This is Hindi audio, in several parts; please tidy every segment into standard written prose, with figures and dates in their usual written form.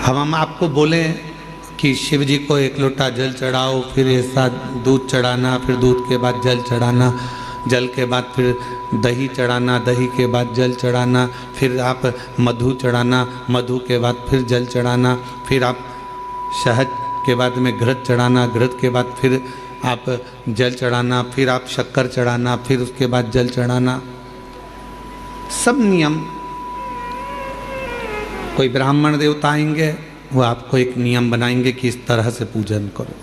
हम आपको बोलें कि शिव जी को 1 लोटा जल चढ़ाओ, फिर ऐसा दूध चढ़ाना, फिर दूध के बाद जल चढ़ाना, जल के बाद फिर दही चढ़ाना, दही के बाद जल चढ़ाना, फिर आप मधु चढ़ाना, मधु के बाद फिर जल चढ़ाना, फिर आप शहद के बाद में घृत चढ़ाना, घृत के बाद फिर आप जल चढ़ाना, फिर आप शक्कर चढ़ाना, फिर उसके बाद जल चढ़ाना। सब नियम। कोई ब्राह्मण देवता आएंगे, वो आपको एक नियम बनाएंगे कि इस तरह से पूजन करो।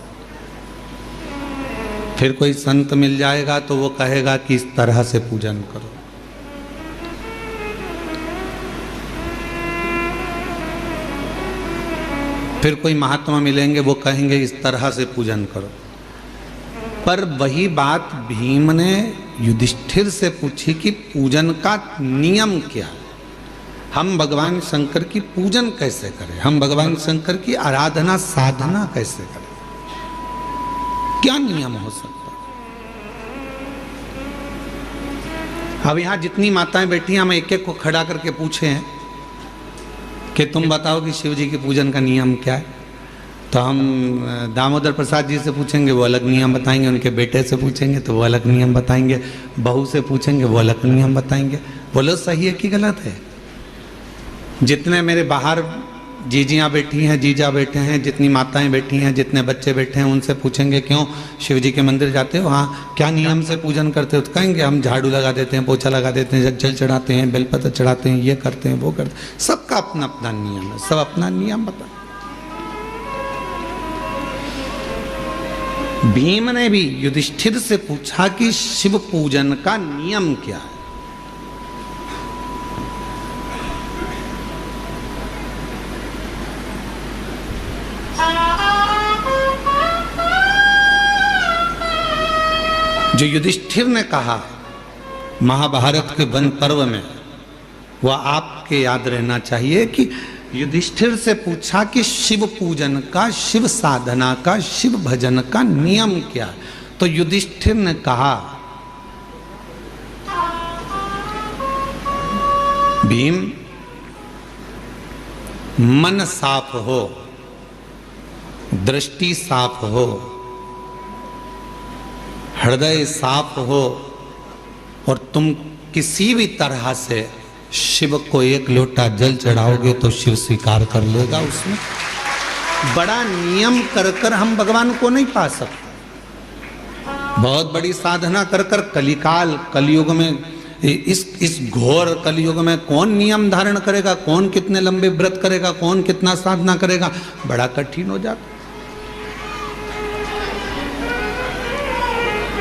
फिर कोई संत मिल जाएगा तो वो कहेगा कि इस तरह से पूजन करो। फिर कोई महात्मा मिलेंगे, वो कहेंगे इस तरह से पूजन करो। पर वही बात भीम ने युधिष्ठिर से पूछी कि पूजन का नियम क्या है, हम भगवान शंकर की पूजन कैसे करें, हम भगवान शंकर की आराधना साधना कैसे करें, क्या नियम हो सकता है। अब यहाँ जितनी माताएं बैठी हैं, हम एक एक को खड़ा करके पूछे हैं कि तुम बताओ कि शिव जी की पूजन का नियम क्या है। तो हम दामोदर प्रसाद जी से पूछेंगे, वो अलग नियम बताएंगे, उनके बेटे से पूछेंगे तो वो अलग नियम बताएंगे, बहू से पूछेंगे वो अलग नियम बताएंगे। बोलो सही है कि गलत है। जितने मेरे बाहर जीजियाँ बैठी हैं, जीजा बैठे हैं, जितनी माताएं बैठी हैं, जितने बच्चे बैठे हैं, उनसे पूछेंगे क्यों शिव जी के मंदिर जाते हो, हाँ क्या नियम से पूजन करते हो, तो कहेंगे हम झाड़ू लगा देते हैं, पोछा लगा देते हैं, जल चढ़ाते हैं, बेलपत्र चढ़ाते हैं, ये करते हैं, वो करते हैं। सबका अपना अपना नियम है, सब अपना नियम बता। भीम ने भी युधिष्ठिर से पूछा कि शिव पूजन का नियम क्या है। जो युधिष्ठिर ने कहा महाभारत के वन पर्व में, वह आपके याद रहना चाहिए कि युधिष्ठिर से पूछा कि शिव पूजन का, शिव साधना का, शिव भजन का नियम क्या है। तो युधिष्ठिर ने कहा, भीम मन साफ हो, दृष्टि साफ हो, हृदय साफ हो, और तुम किसी भी तरह से शिव को 1 लोटा जल चढ़ाओगे तो शिव स्वीकार कर लेगा। उसमें बड़ा नियम कर कर हम भगवान को नहीं पा सकते। बहुत बड़ी साधना कर कर कलिकाल, कलयुग में, इस घोर कलयुग में कौन नियम धारण करेगा, कौन कितने लंबे व्रत करेगा, कौन कितना साधना करेगा, बड़ा कठिन हो जाता।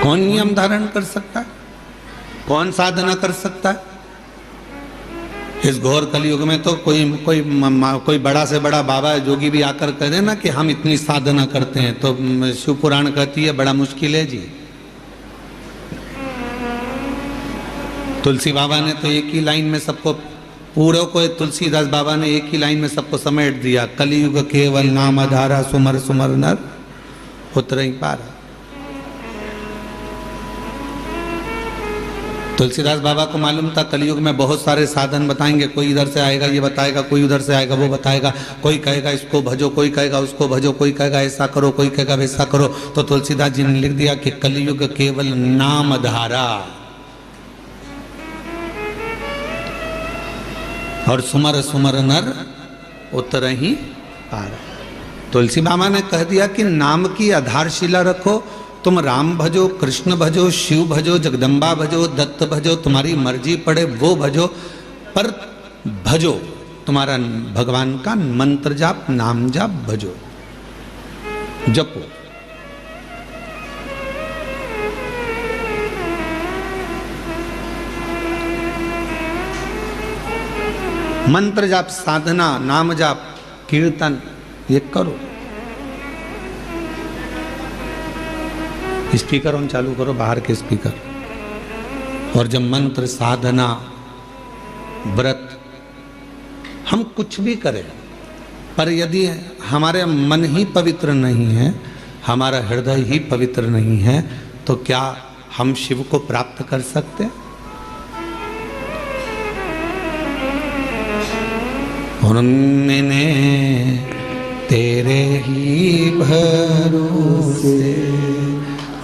कौन नियम धारण कर सकता है, कौन साधना कर सकता है। इस घोर कलयुग में तो कोई बड़ा से बड़ा बाबा जोगी भी आकर कह दे ना कि हम इतनी साधना करते हैं, तो शिव पुराण कहती है बड़ा मुश्किल है जी। तुलसी बाबा ने तो एक ही लाइन में सबको, पूरे को तुलसीदास बाबा ने एक ही लाइन में सबको समेट दिया, कलयुग केवल नाम आधारा, सुमर सुमर नर उतर ही पार। तुलसीदास बाबा को मालूम था कलयुग में बहुत सारे साधन बताएंगे, कोई इधर से आएगा ये बताएगा, कोई उधर से आएगा वो बताएगा, कोई कहेगा इसको भजो, कोई कहेगा उसको भजो, कोई कहेगा ऐसा करो, कोई कहेगा वैसा करो। तो तुलसीदास जी ने लिख दिया कि कलयुग केवल नाम धारा और सुमर सुमर नर उतर ही पार। तुलसी बाबा ने कह दिया कि नाम की आधारशिला रखो, तुम राम भजो, कृष्ण भजो, शिव भजो, जगदम्बा भजो, दत्त भजो, तुम्हारी मर्जी पड़े वो भजो, पर भजो, तुम्हारा भगवान का मंत्र जाप, नाम जाप भजो, जपो। मंत्र जाप, साधना, नाम जाप, कीर्तन ये करो। स्पीकर ऑन चालू करो, बाहर के स्पीकर। और जब मंत्र, साधना, व्रत, हम कुछ भी करें, पर यदि हमारे मन ही पवित्र नहीं है, हमारा हृदय ही पवित्र नहीं है, तो क्या हम शिव को प्राप्त कर सकते हैं? उन्होंने तेरे ही भरोसे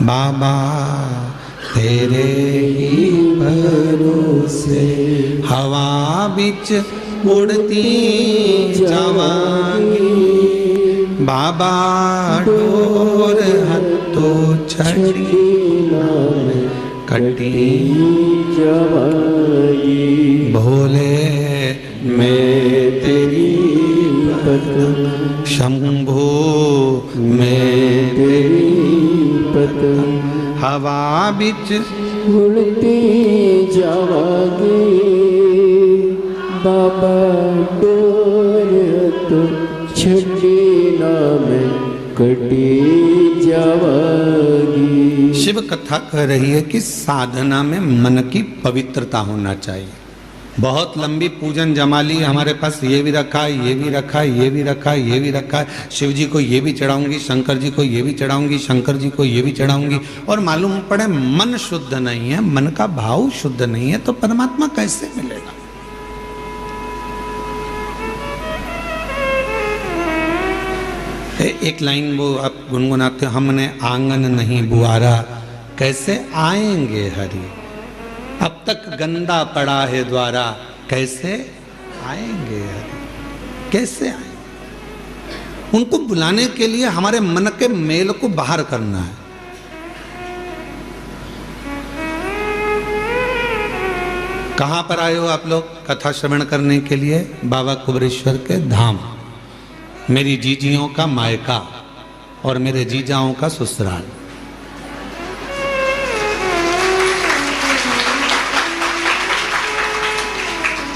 बाबा, तेरे ही भरोसे हवा बिच उड़ती जावांगी बाबा, डोर हथो छड़ी कटी जावांगी। भोले मैं तेरी पतंग, शंभो मैं तेरी पतंग, हवा बिच उड़ती जावांगी बाबा, डोर तो छड़ी ना मैं कटी जावांगी। शिव कथा कह रही है कि साधना में मन की पवित्रता होना चाहिए। बहुत लंबी पूजन जमाली हमारे पास, ये भी रखा है, ये भी रखा है, ये भी रखा है, ये भी रखा है, शिव जी को ये भी चढ़ाऊंगी, शंकर जी को ये भी चढ़ाऊंगी, शंकर जी को ये भी चढ़ाऊंगी, और मालूम पड़े मन शुद्ध नहीं है, मन का भाव शुद्ध नहीं है, तो परमात्मा कैसे मिलेगा? एक लाइन वो आप गुनगुनाते, हमने आंगन नहीं बुआरा कैसे आएंगे हरि, अब तक गंदा पड़ा है द्वारा कैसे आएंगे हरि, कैसे आएंगे? उनको बुलाने के लिए हमारे मन के मेल को बाहर करना है। कहां पर आए हो आप लोग कथा श्रवण करने के लिए? बाबा कुबेरेश्वर के धाम, मेरी जीजियों का मायका और मेरे जीजाओं का ससुराल।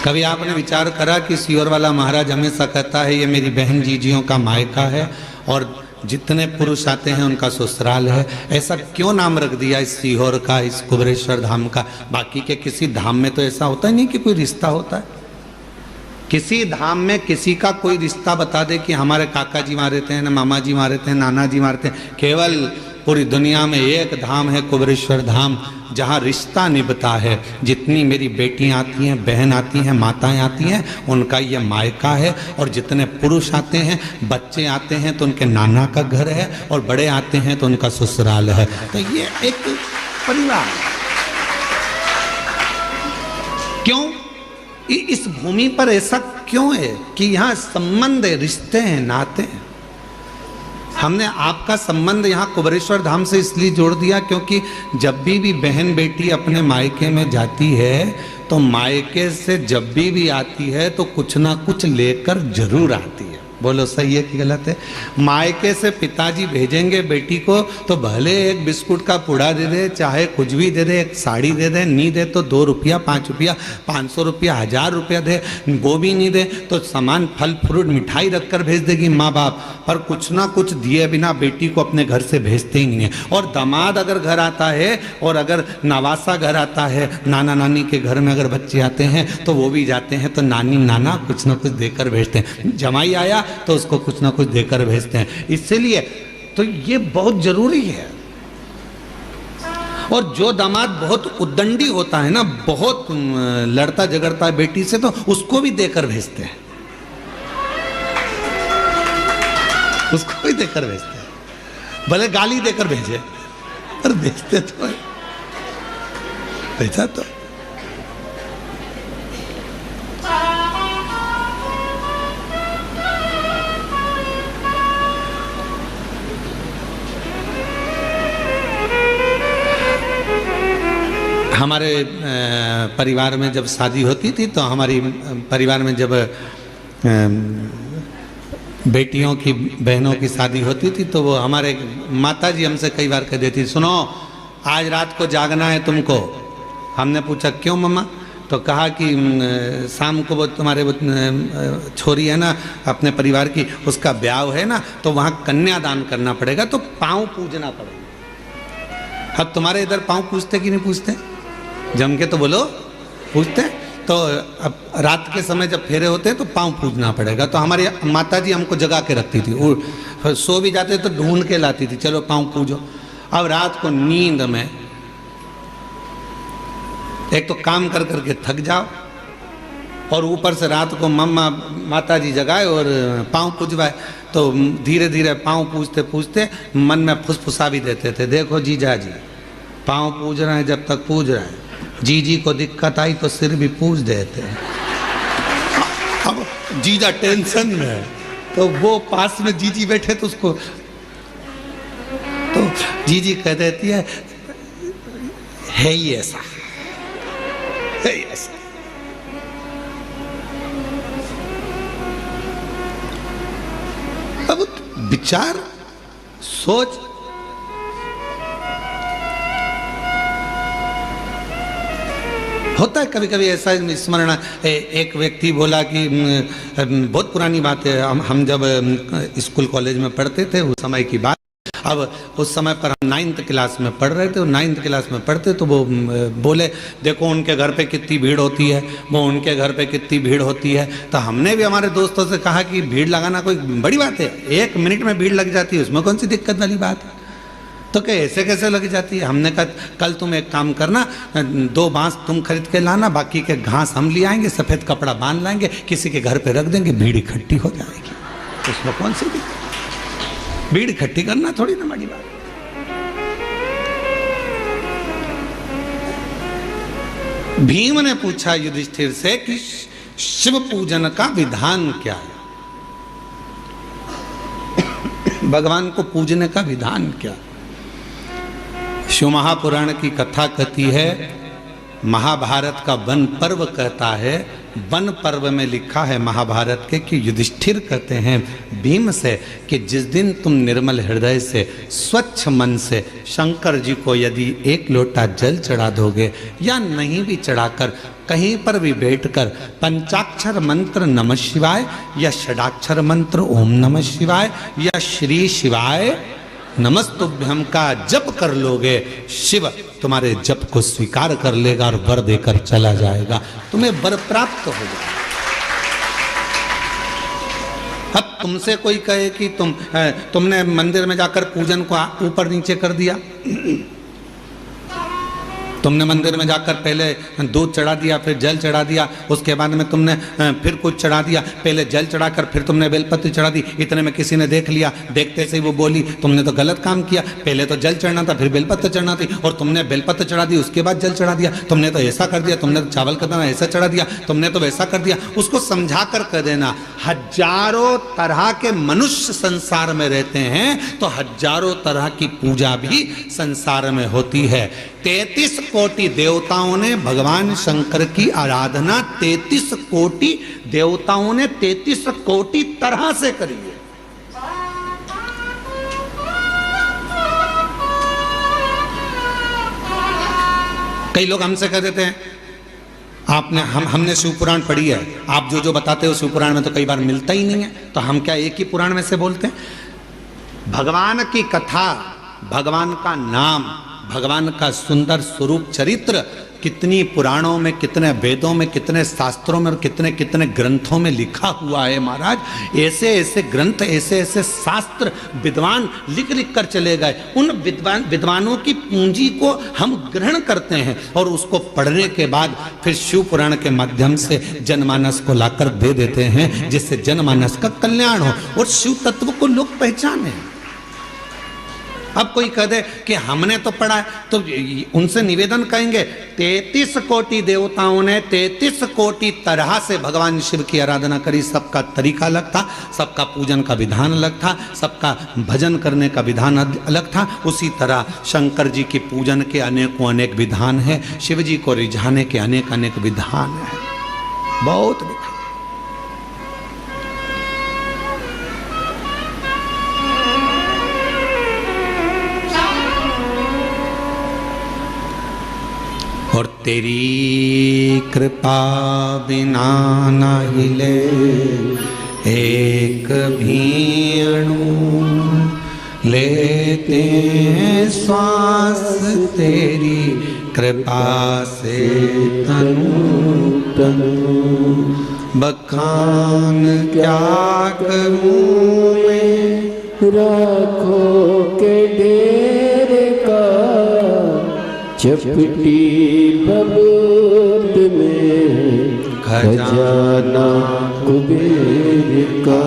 कभी आपने विचार करा कि सीहोर वाला महाराज हमेशा कहता है ये मेरी बहन जीजियों का मायका है और जितने पुरुष आते हैं उनका ससुराल है, ऐसा क्यों नाम रख दिया इस सीहोर का, इस कुबेरेश्वर धाम का? बाकी के किसी धाम में तो ऐसा होता ही नहीं कि कोई रिश्ता होता है। किसी धाम में किसी का कोई रिश्ता बता दे कि हमारे काका जी वहाँ रहते हैं, ना मामा जी वहाँ रहते हैं, नाना जी वहाँ रहते हैं। केवल पूरी दुनिया में एक धाम है कुबेरेश्वर धाम, जहाँ रिश्ता निभता है। जितनी मेरी बेटियाँ आती हैं, बहन आती हैं, माताएं आती हैं, उनका ये मायका है। और जितने पुरुष आते हैं, बच्चे आते हैं तो उनके नाना का घर है, और बड़े आते हैं तो उनका ससुराल है। तो ये एक परिवार। क्यों इस भूमि पर ऐसा क्यों है कि यहाँ संबंध है, रिश्ते हैं, नाते हैं। हमने आपका संबंध यहाँ कुबेरेश्वर धाम से इसलिए जोड़ दिया क्योंकि जब भी बहन बेटी अपने मायके में जाती है तो मायके से जब भी आती है तो कुछ ना कुछ लेकर जरूर आती है। बोलो सही है कि गलत है? मायके से पिताजी भेजेंगे बेटी को तो भले एक बिस्कुट का पुड़ा दे दे, चाहे कुछ भी दे दे, एक साड़ी दे दे, नहीं दे तो 2 रुपया, 5 रुपया, 500 रुपया, 1000 रुपया दे, वो भी नहीं दे तो सामान फल फ्रूट मिठाई रखकर भेज देगी माँ बाप, पर कुछ ना कुछ दिए बिना बेटी को अपने घर से भेजते ही नहीं है। और दामाद अगर घर आता है और अगर नवासा घर आता है, नाना नानी के घर में अगर बच्चे आते हैं तो वो भी जाते हैं तो नानी नाना कुछ ना कुछ देकर भेजते हैं। जमाई आया तो उसको कुछ ना कुछ देकर भेजते हैं। इसलिए तो ये बहुत जरूरी है। और जो दामाद बहुत उद्दंडी होता है ना, बहुत लड़ता झगड़ता है बेटी से, तो उसको भी देकर भेजते हैं, उसको भी देकर भेजते हैं। भले गाली देकर भेजे पर भेजते तो है, भेजा तो। हमारे परिवार में जब शादी होती थी तो हमारी परिवार में जब बेटियों की बहनों की शादी होती थी तो वो हमारे माताजी हमसे कई बार कह देती, सुनो आज रात को जागना है तुमको। हमने पूछा क्यों मम्मा? तो कहा कि शाम को वो तुम्हारे वो छोरी है ना अपने परिवार की, उसका ब्याह है ना, तो वहाँ कन्यादान करना पड़ेगा, तो पाँव पूजना पड़ेगा। अब तुम्हारे इधर पाँव पूजते कि नहीं पूजते? जम के तो बोलो पूजते। तो अब रात के समय जब फेरे होते हैं तो पाँव पूजना पड़ेगा। तो हमारी माताजी हमको जगा के रखती थी, और सो भी जाते तो ढूंढ के लाती थी, चलो पाँव पूजो। अब रात को नींद में एक तो काम कर करके थक जाओ, और ऊपर से रात को मम्मा माता जी जगाए और पाँव पूजवाए, तो धीरे धीरे पाँव पूजते पूजते मन में फुसफुसा भी देते थे, देखो जीजा जी पाँव पूज रहे हैं, जब तक पूज रहे हैं, जीजी को दिक्कत आई तो सिर भी पूज देते हैं। अब जीजा टेंशन में है, तो वो पास में जीजी बैठे तो उसको, तो जीजी कह देती है ही ऐसा, है ही ऐसा। अब विचार सोच, होता है कभी कभी ऐसा स्मरण। एक व्यक्ति बोला कि बहुत पुरानी बात है, हम जब स्कूल कॉलेज में पढ़ते थे उस समय की बात। अब उस समय पर हम 9th क्लास में पढ़ रहे थे, और 9th क्लास में पढ़ते तो वो बोले देखो उनके घर पे कितनी भीड़ होती है, वो उनके घर पे कितनी भीड़ होती है। तो हमने भी हमारे दोस्तों से कहा कि भीड़ लगाना कोई बड़ी बात है, 1 मिनट में भीड़ लग जाती है, उसमें कौन सी दिक्कत वाली बात है। तो क्या ऐसे कैसे लग जाती है। हमने कहा कल तुम एक काम करना, 2 बांस तुम खरीद के लाना, बाकी के घास हम ले आएंगे, सफ़ेद कपड़ा बांध लाएंगे, किसी के घर पे रख देंगे, भीड़ इकट्ठी हो जाएगी, उसमें कौन सी दिक्कत। भीड़ इकट्ठी करना थोड़ी ना बड़ी बात। भीम ने पूछा युधिष्ठिर से कि शिव पूजन का विधान क्या है, भगवान को पूजने का विधान क्या। शिव महापुराण की कथा कहती है, महाभारत का वन पर्व कहता है, वन पर्व में लिखा है महाभारत के कि युधिष्ठिर कहते हैं भीम से कि जिस दिन तुम निर्मल हृदय से स्वच्छ मन से शंकर जी को यदि 1 लोटा जल चढ़ा दोगे, या नहीं भी चढ़ाकर कहीं पर भी बैठकर पंचाक्षर मंत्र नमः शिवाय, या षडाक्षर मंत्र ओम नमः शिवाय, या श्री शिवाय नमस्तुभ्यम का जप कर लोगे, शिव तुम्हारे जप को स्वीकार कर लेगा और वर देकर चला जाएगा, तुम्हें वर प्राप्त हो जाएगा। अब तुमसे कोई कहे कि तुमने मंदिर में जाकर पूजन को ऊपर नीचे कर दिया, तुमने मंदिर में जाकर पहले दूध चढ़ा दिया, फिर जल चढ़ा दिया, उसके बाद में तुमने फिर कुछ चढ़ा दिया, पहले जल चढ़ाकर फिर तुमने बेलपत्र चढ़ा दी, इतने में किसी ने देख लिया, देखते से ही वो बोली तुमने तो गलत काम किया, पहले तो जल चढ़ना था, फिर बेलपत्र चढ़ना थी, और तुमने बेलपत्र चढ़ा दी, उसके बाद जल चढ़ा दिया, तुमने तो ऐसा कर दिया, तुमने तो चावल का दाना ऐसा चढ़ा दिया, तुमने तो वैसा कर दिया। उसको समझा कर कह देना, हजारों तरह के मनुष्य संसार में रहते हैं, तो हजारों तरह की पूजा भी संसार में होती है। 33 कोटि देवताओं ने भगवान शंकर की आराधना 33 कोटि देवताओं ने 33 कोटि तरह से करी है। कई लोग हमसे कह देते हैं हमने शिव पुराण पढ़ी है, आप जो बताते हो शिव पुराण में तो कई बार मिलता ही नहीं है, तो हम क्या एक ही पुराण में से बोलते हैं। भगवान की कथा, भगवान का नाम, भगवान का सुंदर स्वरूप चरित्र कितनी पुराणों में, कितने वेदों में, कितने शास्त्रों में और कितने कितने ग्रंथों में लिखा हुआ है महाराज। ऐसे ऐसे ग्रंथ, ऐसे ऐसे शास्त्र विद्वान लिख लिख कर चले गए। उन विद्वानों की पूंजी को हम ग्रहण करते हैं और उसको पढ़ने के बाद फिर शिव पुराण के माध्यम से जनमानस को लाकर दे देते हैं, जिससे जनमानस का कल्याण हो और शिव तत्व को लोग पहचाने। अब कोई कह दे कि हमने तो पढ़ा है, तो उनसे निवेदन कहेंगे 33 कोटि देवताओं ने 33 कोटि तरह से भगवान शिव की आराधना करी। सबका तरीका अलग था, सबका पूजन का विधान अलग था, सबका भजन करने का विधान अलग था। उसी तरह शंकर जी की पूजन के अनेकों अनेक विधान है, शिव जी को रिझाने के अनेक अनेक विधान है, बहुत विधान। और तेरी कृपा बिना न हिले एक भी अणु, लेते श्वास तेरी कृपा से तनु तनु। बखान क्या करूं मैं राखों के डेरे का, चपटी बबूद में खजाना कुबेर का,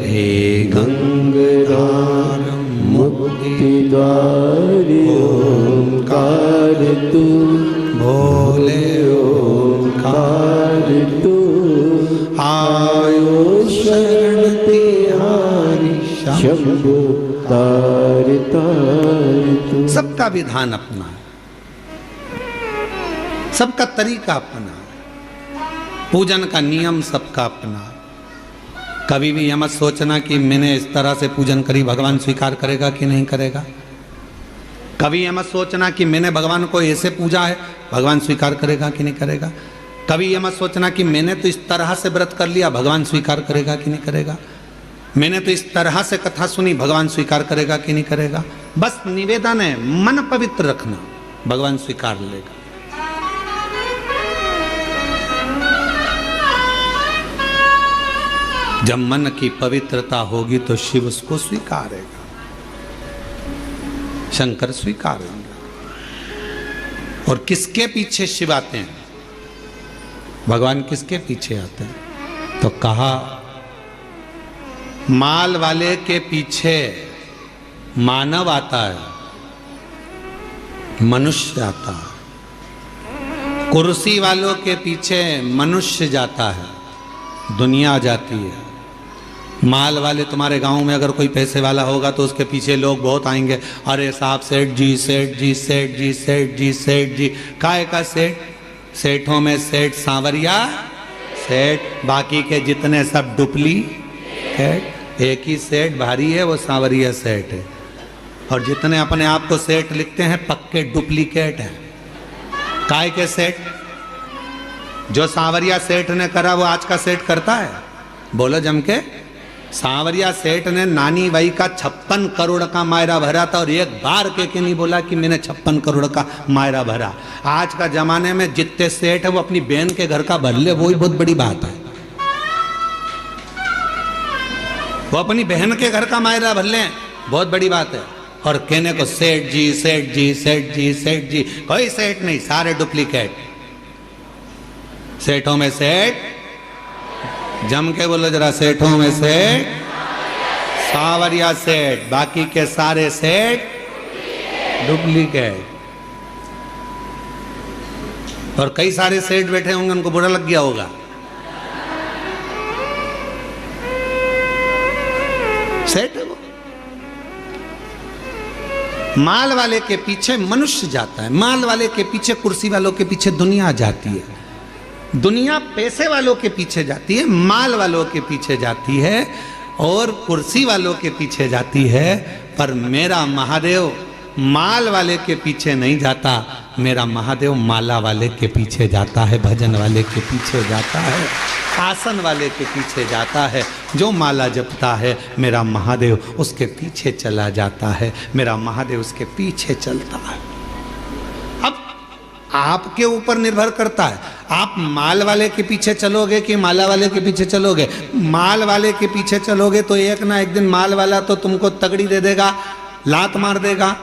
हे गंगरार मुक्ति द्वार ओंकार तू, भोले ओंकार तू, आयो शरण तिहारी शंभु तार तार तू। सबका विधान अपना है, सबका तरीका अपना है, पूजन का नियम सबका अपना है। कभी भी यह मत सोचना कि मैंने इस तरह से पूजन करी भगवान स्वीकार करेगा कि नहीं करेगा। कभी यह मत सोचना कि मैंने भगवान को ऐसे पूजा है, भगवान स्वीकार करेगा कि नहीं करेगा। कभी यह मत सोचना कि मैंने तो इस तरह से व्रत कर लिया, भगवान स्वीकार करेगा कि नहीं करेगा। मैंने तो इस तरह से कथा सुनी, भगवान स्वीकार करेगा कि नहीं करेगा। बस निवेदन है, मन पवित्र रखना, भगवान स्वीकार लेगा। जब मन की पवित्रता होगी तो शिव उसको स्वीकारेगा, शंकर स्वीकारेंगे। और किसके पीछे शिव आते हैं, भगवान किसके पीछे आते हैं? तो कहा माल वाले के पीछे मानव आता है, मनुष्य आता है। कुर्सी वालों के पीछे मनुष्य जाता है, दुनिया जाती है। माल वाले तुम्हारे गांव में अगर कोई पैसे वाला होगा तो उसके पीछे लोग बहुत आएंगे, अरे साहब सेठ जी सेठ जी सेठ जी सेठ जी सेठ जी। काय का सेठ? सेठों में सेठ सांवरिया सेठ, बाकी के जितने सब डुप्लीकेट। एक ही सेठ भारी है, वो सांवरिया सेठ है। और जितने अपने आप को सेठ लिखते हैं पक्के डुप्लीकेट हैं। काय के सेठ? जो सांवरिया सेठ ने करा वो आज का सेठ करता है? बोलो जम के। सांवरिया सेठ ने नानी बाई का 56 करोड़ का मायरा भरा था और एक बार के नहीं बोला कि मैंने 56 करोड़ का मायरा भरा। आज का जमाने में जितने सेठ है वो अपनी बहन के घर का भर ले, वो ही बहुत बड़ी बात है। वो अपनी बहन के घर का मायरा भर ले, बहुत बड़ी बात है। और कहने को सेठ जी सेठ जी सेठ जी सेठ जी, कोई सेठ नहीं, सारे डुप्लीकेट। सेठों में सेठ, जम के बोलो जरा, सेठों में सेठ सांवरिया सेठ, बाकी के सारे सेठ डुप्लीकेट। और कई सारे सेठ बैठे होंगे, उनको बुरा लग गया होगा। सेठ है वो। माल वाले के पीछे मनुष्य जाता है, माल वाले के पीछे, कुर्सी वालों के पीछे दुनिया जाती है। दुनिया पैसे वालों के पीछे जाती है, माल वालों के पीछे जाती है और कुर्सी वालों के पीछे जाती है। पर मेरा महादेव माल वाले के पीछे नहीं जाता, मेरा महादेव माला वाले के पीछे जाता है, भजन वाले के पीछे जाता है, आसन वाले के पीछे जाता है। जो माला जपता है मेरा महादेव उसके पीछे चला जाता है, मेरा महादेव उसके पीछे चलता है। अब आपके ऊपर निर्भर करता है, आप माल वाले के पीछे चलोगे कि माला वाले के पीछे चलोगे। माल वाले के पीछे चलोगे तो एक ना एक दिन माल वाला तो तुमको तगड़ी दे देगा, लात मार देगा,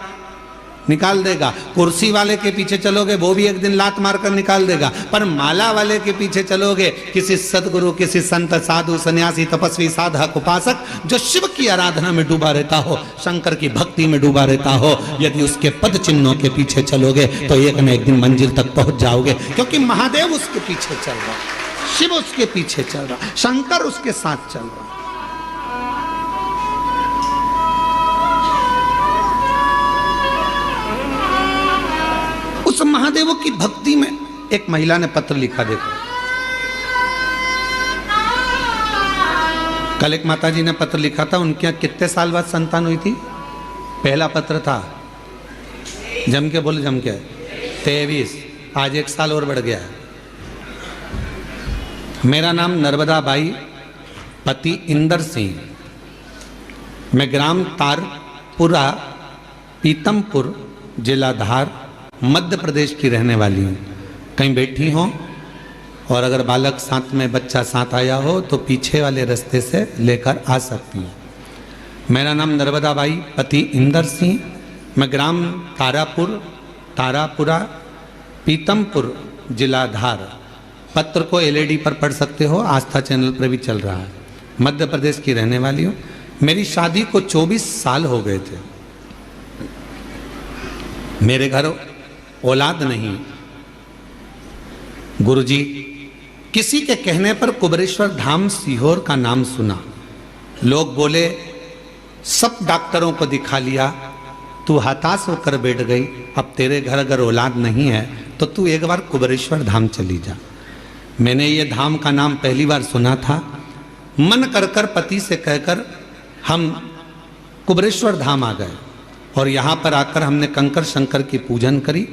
निकाल देगा। कुर्सी वाले के पीछे चलोगे वो भी एक दिन लात मारकर निकाल देगा। पर माला वाले के पीछे चलोगे, किसी सदगुरु, किसी संत, साधु, सन्यासी, तपस्वी, साधक, उपासक जो शिव की आराधना में डूबा रहता हो, शंकर की भक्ति में डूबा रहता हो, यदि उसके पद चिन्हों के पीछे चलोगे तो एक न एक दिन मंजिल तक पहुंच जाओगे। क्योंकि महादेव उसके पीछे चल रहा, शिव उसके पीछे चल रहा, शंकर उसके साथ चल रहा। उस महादेव की भक्ति में एक महिला ने पत्र लिखा, देखो। कल एक माता जी ने पत्र लिखा था, उनके यहाँ कितने साल बाद संतान हुई थी? पहला पत्र था, जम के बोले, जम के 23, आज 1 साल और बढ़ गया है। मेरा नाम नर्मदा बाई, पति इंदर सिंह, मैं ग्राम तारपुरा, पीतमपुर, जिला धार, मध्य प्रदेश की रहने वाली हूँ। कहीं बैठी हो और अगर बालक साथ में, बच्चा साथ आया हो तो पीछे वाले रास्ते से लेकर आ सकती हूँ। मेरा नाम नर्मदा बाई, पति इंदर सिंह, मैं ग्राम तारापुरा, पीतमपुर, जिला धार, पत्र को एलईडी पर पढ़ सकते हो, आस्था चैनल पर भी चल रहा है। मध्य प्रदेश की रहने वाली हूँ। मेरी शादी को 24 साल हो गए थे। मेरे घर औलाद नहीं। गुरुजी, किसी के कहने पर कुबेरेश्वर धाम सीहोर का नाम सुना। लोग बोले सब डॉक्टरों को दिखा लिया, तू हताश होकर बैठ गई, अब तेरे घर अगर औलाद नहीं है तो तू एक बार कुबेरेश्वर धाम चली जा। मैंने ये धाम का नाम पहली बार सुना था। मन कर कर पति से कहकर हम कुबेरेश्वर धाम आ गए और यहाँ पर आकर हमने कंकर शंकर की पूजन करी,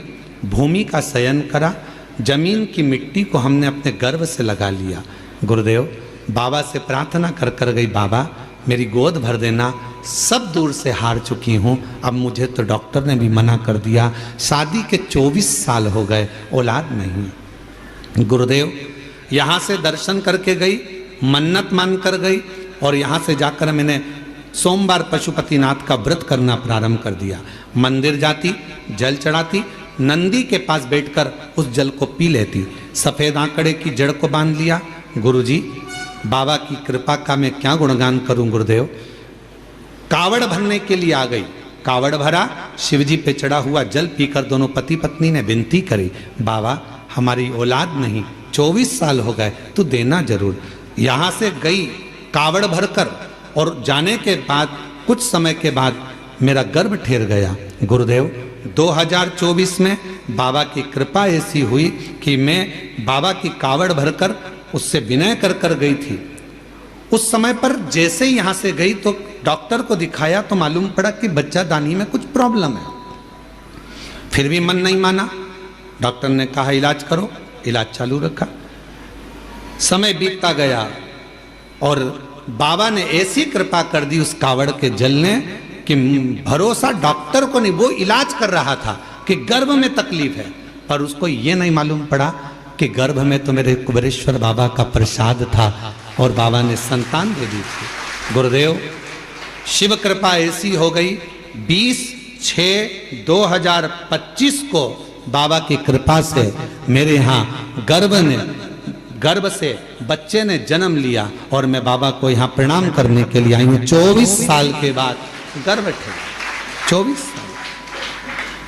भूमि का शयन करा, जमीन की मिट्टी को हमने अपने गर्भ से लगा लिया। गुरुदेव, बाबा से प्रार्थना कर कर गई, बाबा मेरी गोद भर देना, सब दूर से हार चुकी हूँ, अब मुझे तो डॉक्टर ने भी मना कर दिया, शादी के 24 साल हो गए, औलाद नहीं। गुरुदेव, यहाँ से दर्शन करके गई, मन्नत मान कर गई और यहाँ से जाकर मैंने सोमवार पशुपतिनाथ का व्रत करना प्रारंभ कर दिया। मंदिर जाती, जल चढ़ाती, नंदी के पास बैठकर उस जल को पी लेती, सफ़ेद आंकड़े की जड़ को बांध लिया। गुरुजी, बाबा की कृपा का मैं क्या गुणगान करूं गुरुदेव। कावड़ भरने के लिए आ गई, कावड़ भरा, शिवजी पे चढ़ा हुआ जल पीकर दोनों पति पत्नी ने विनती करी, बाबा हमारी औलाद नहीं, 24 साल हो गए, तू देना जरूर। यहाँ से गई कावड़ भरकर और जाने के बाद कुछ समय के बाद मेरा गर्भ ठहर गया। गुरुदेव, 2024 में बाबा की कृपा ऐसी हुई कि मैं बाबा की कावड़ भरकर उससे विनय कर कर गई थी। उस समय पर जैसे ही यहाँ से गई तो डॉक्टर को दिखाया तो मालूम पड़ा कि बच्चा दानी में कुछ प्रॉब्लम है। फिर भी मन नहीं माना, डॉक्टर ने कहा इलाज करो, इलाज चालू रखा। समय बीतता गया और बाबा ने ऐसी कृपा कर दी उस कावड़ के जल ने कि भरोसा डॉक्टर को नहीं, वो इलाज कर रहा था कि गर्भ में तकलीफ है, पर उसको ये नहीं मालूम पड़ा कि गर्भ में तो मेरे कुबेरेश्वर बाबा का प्रसाद था और बाबा ने संतान दे दी थी। गुरुदेव, शिव कृपा ऐसी हो गई, 20/6/2025 को बाबा की कृपा से मेरे यहाँ गर्भ से बच्चे ने जन्म लिया और मैं बाबा को यहाँ प्रणाम करने के लिए आई हूँ। 24 साल के बाद गर्भ थे, 24 साल।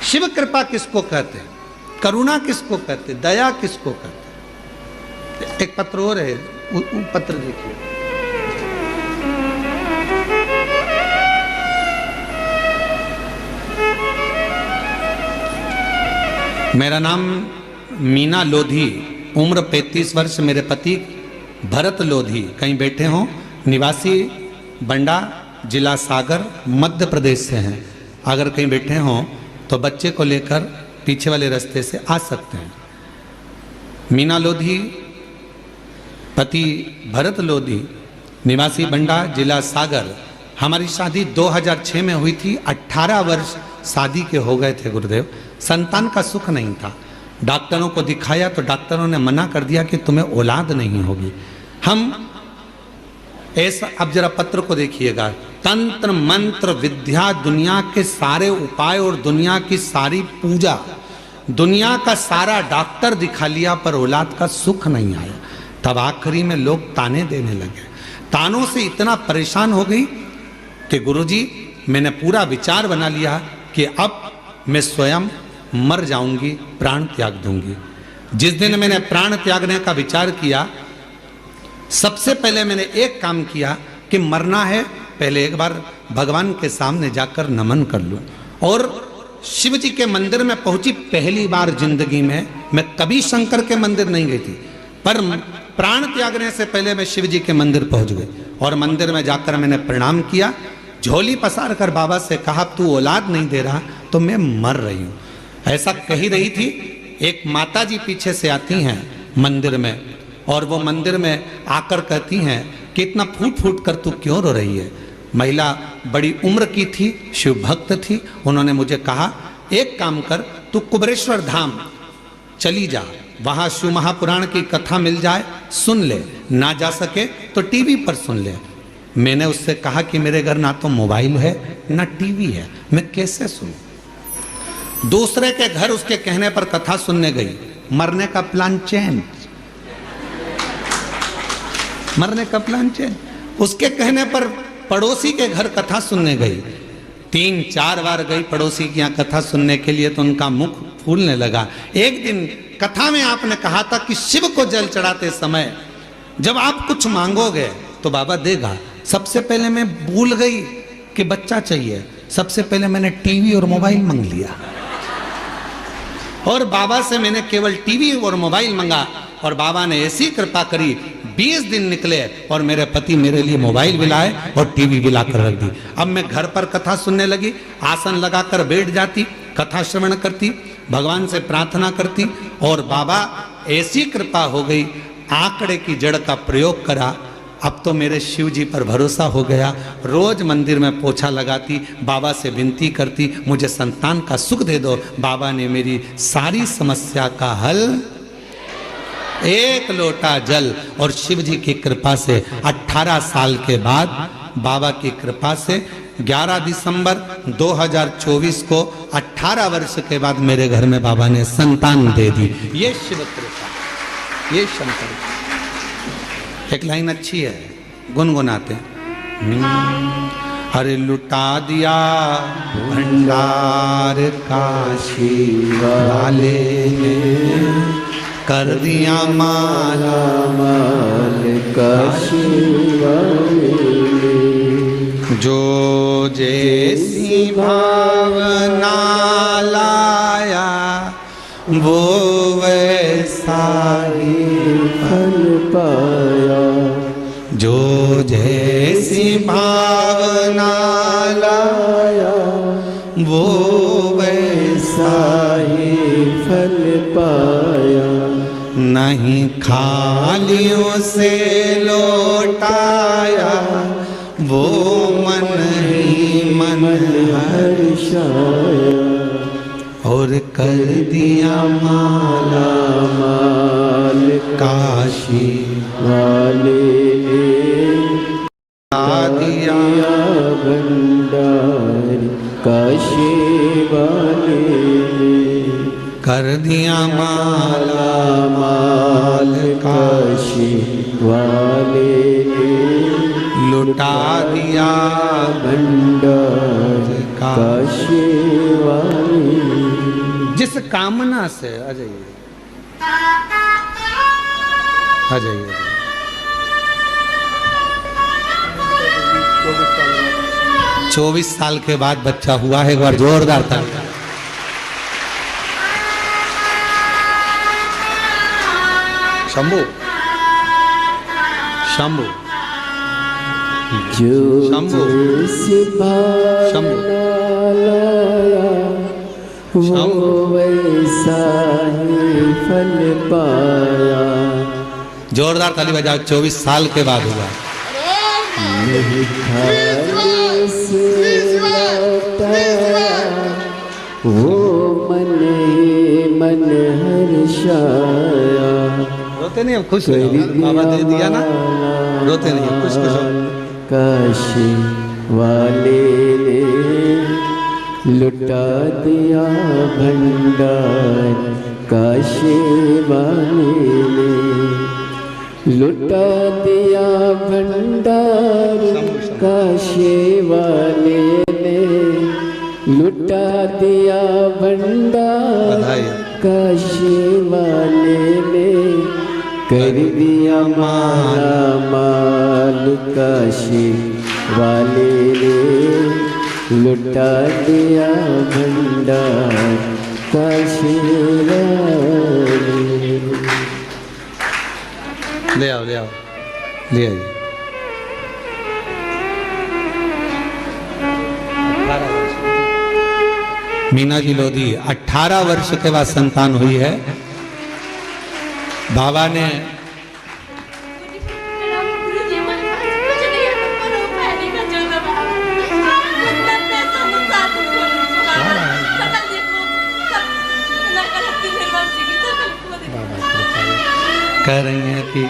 शिव कृपा किसको कहते हैं, करुणा किसको कहते, दया किसको कहते। एक पत्र और है, वो पत्र देखिए। मेरा नाम मीना लोधी, उम्र 35 वर्ष, मेरे पति भरत लोधी कहीं बैठे हों, निवासी बंडा, जिला सागर, मध्य प्रदेश से हैं। अगर कहीं बैठे हों तो बच्चे को लेकर पीछे वाले रास्ते से आ सकते हैं। मीना लोधी, पति भरत लोधी, निवासी बंडा, जिला सागर। हमारी शादी 2006 में हुई थी। 18 वर्ष शादी के हो गए थे गुरुदेव। संतान का सुख नहीं था। डॉक्टरों को दिखाया तो डॉक्टरों ने मना कर दिया कि तुम्हें औलाद नहीं होगी। हम ऐसा, अब जरा पत्र को देखिएगा, तंत्र मंत्र विद्या, दुनिया के सारे उपाय और दुनिया की सारी पूजा, दुनिया का सारा डॉक्टर दिखा लिया पर औलाद का सुख नहीं आया। तब आखिरी में लोग ताने देने लगे। तानों से इतना परेशान हो गई कि गुरुजी, मैंने पूरा विचार बना लिया कि अब मैं स्वयं मर जाऊंगी, प्राण त्याग दूंगी। जिस दिन मैंने प्राण त्यागने का विचार किया, सबसे पहले मैंने एक काम किया कि मरना है, पहले एक बार भगवान के सामने जाकर नमन कर लूं। और शिव जी के मंदिर में पहुंची पहली बार जिंदगी में। मैं कभी शंकर के मंदिर नहीं गई थी, पर प्राण त्यागने से पहले मैं शिव जी के मंदिर पहुंच गई और मंदिर में जाकर मैंने प्रणाम किया, झोली पसार कर बाबा से कहा, तू औलाद नहीं दे रहा तो मैं मर रही हूं। ऐसा कही रही थी। एक माता जी पीछे से आती हैं मंदिर में और वो मंदिर में आकर कहती हैं कि इतना फूट फूट कर तू क्यों रो रही है। महिला बड़ी उम्र की थी, शिव भक्त थी। उन्होंने मुझे कहा, एक काम कर, तू कुबेरेश्वर धाम चली जा, वहाँ शिव महापुराण की कथा मिल जाए, सुन ले, ना जा सके तो टीवी पर सुन ले। मैंने उससे कहा कि मेरे घर ना तो मोबाइल है ना टीवी है, मैं कैसे सुनूं। दूसरे के घर उसके कहने पर कथा सुनने गई। मरने का प्लान चेंज। मरने का प्लान चेंज। उसके कहने पर पड़ोसी के घर कथा सुनने गई, 3-4 बार गई पड़ोसी के यहाँ कथा सुनने के लिए, तो उनका मुख फूलने लगा। एक दिन कथा में आपने कहा था कि शिव को जल चढ़ाते समय जब आप कुछ मांगोगे तो बाबा देगा। सबसे पहले मैं भूल गई कि बच्चा चाहिए, सबसे पहले मैंने टीवी और मोबाइल मांग लिया, और बाबा से मैंने केवल टीवी और मोबाइल मांगा, और बाबा ने ऐसी कृपा करी 20 दिन निकले और मेरे पति मेरे लिए मोबाइल भी लाए और टीवी भी ला कर रख दी। अब मैं घर पर कथा सुनने लगी, आसन लगाकर बैठ जाती, कथा श्रवण करती, भगवान से प्रार्थना करती, और बाबा ऐसी कृपा हो गई, आंकड़े की जड़ का प्रयोग करा। अब तो मेरे शिव जी पर भरोसा हो गया। रोज मंदिर में पोछा लगाती, बाबा से विनती करती, मुझे संतान का सुख दे दो। बाबा ने मेरी सारी समस्या का हल, एक लोटा जल, और शिव जी की कृपा से 18 साल के बाद, बाबा की कृपा से 11 दिसंबर 2024 को 18 वर्ष के बाद मेरे घर में बाबा ने संतान दे दी। ये शिव कृपा, ये शंकर। एक लाइन अच्छी है, गुनगुनाते अरे लुटा दिया भंडार काशी वाले ने, कर दिया माला माल काशी वाले, जो जैसी भावना लाया वो वैसा ही फल पाया, जो जैसी भावना लाया वो वैसा ही फल पाया, नहीं खालियों से लौटाया वो मन ही मन हर्षाया, और कर दिया माला माल काशी वाले ने, दिया भंडार काशी वाले ने, कर दिया माला माल काशी वाले ने, लुटा दिया भंडार काशी वाले। जिस कामना से आ जाइए, आ जाइए, 24 साल के बाद बच्चा हुआ है। एक बार जोरदार ताली। शंभू शंभू जो शंभू जैसी भावना लाया वो वैसा ही फल पाया, जोरदार ताली बजाओ। 24 साल के बाद हुआ। नहीं खाने से लौटाया वो मन ही मन हर्षाया, रोते नहीं, अब खुश हो जाओ, बाबा दे दिया ना, रोते नहीं, खुश खुश हो। काशी वाले ने लुटा दिया भंडार, काशी वाले ने लुटा दिया भंडार, काशी वाले ने लुटा दिया भंडार, काशी वाले ने कर दिया माला माल, काशी वाले ने लुटा दिया भंडार, काशी वाले। ले आओ, ले आओ, ले आइए। मीना जी लोधी 18 वर्ष के बाद संतान हुई है। बाबा ने कह रही हैं कि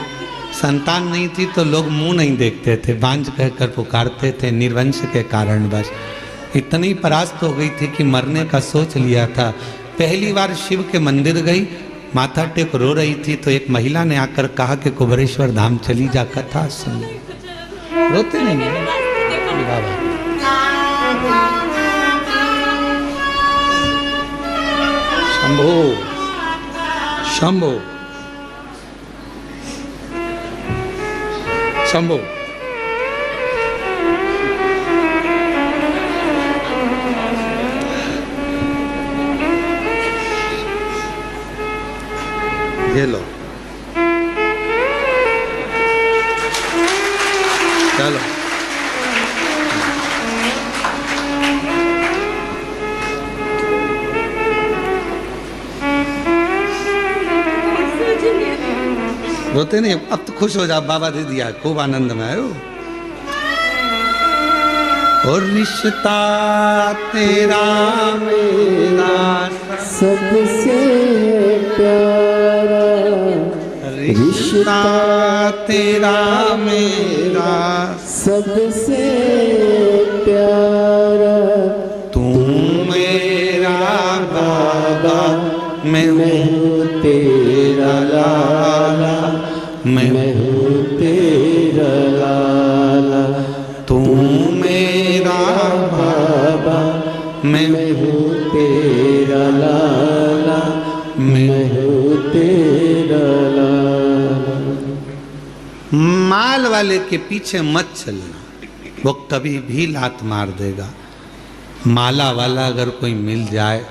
संतान नहीं थी तो लोग मुंह नहीं देखते थे, बांझ कहकर पुकारते थे, निर्वंश के कारण बस। इतनी परास्त हो गई थी कि मरने का सोच लिया था। पहली बार शिव के मंदिर गई, माथा टेक रो रही थी तो एक महिला ने आकर कहा कि कुबेरेश्वर धाम चली जा, कथा सुन। रोते नहीं है बाबा। शंभो शंभो शंभो। ये लो, चलो रोते नहीं, अब तो खुश हो जा, बाबा दे दिया, खूब आनंद में आयो। और रिश्ता तेरा मेरा सबसे प्यारा, रिश्ता तेरा मेरा सबसे प्यारा, तू मेरा बाबा, मैं हूँ तेरा लाला, मैं हूँ तेरा लाला, तू मेरा बाबा, मैं हूँ तेरा लाला, मैं हूँ तेरा लाला। माल वाले के पीछे मत चलना, वो कभी भी लात मार देगा। माला वाला अगर कोई मिल जाए,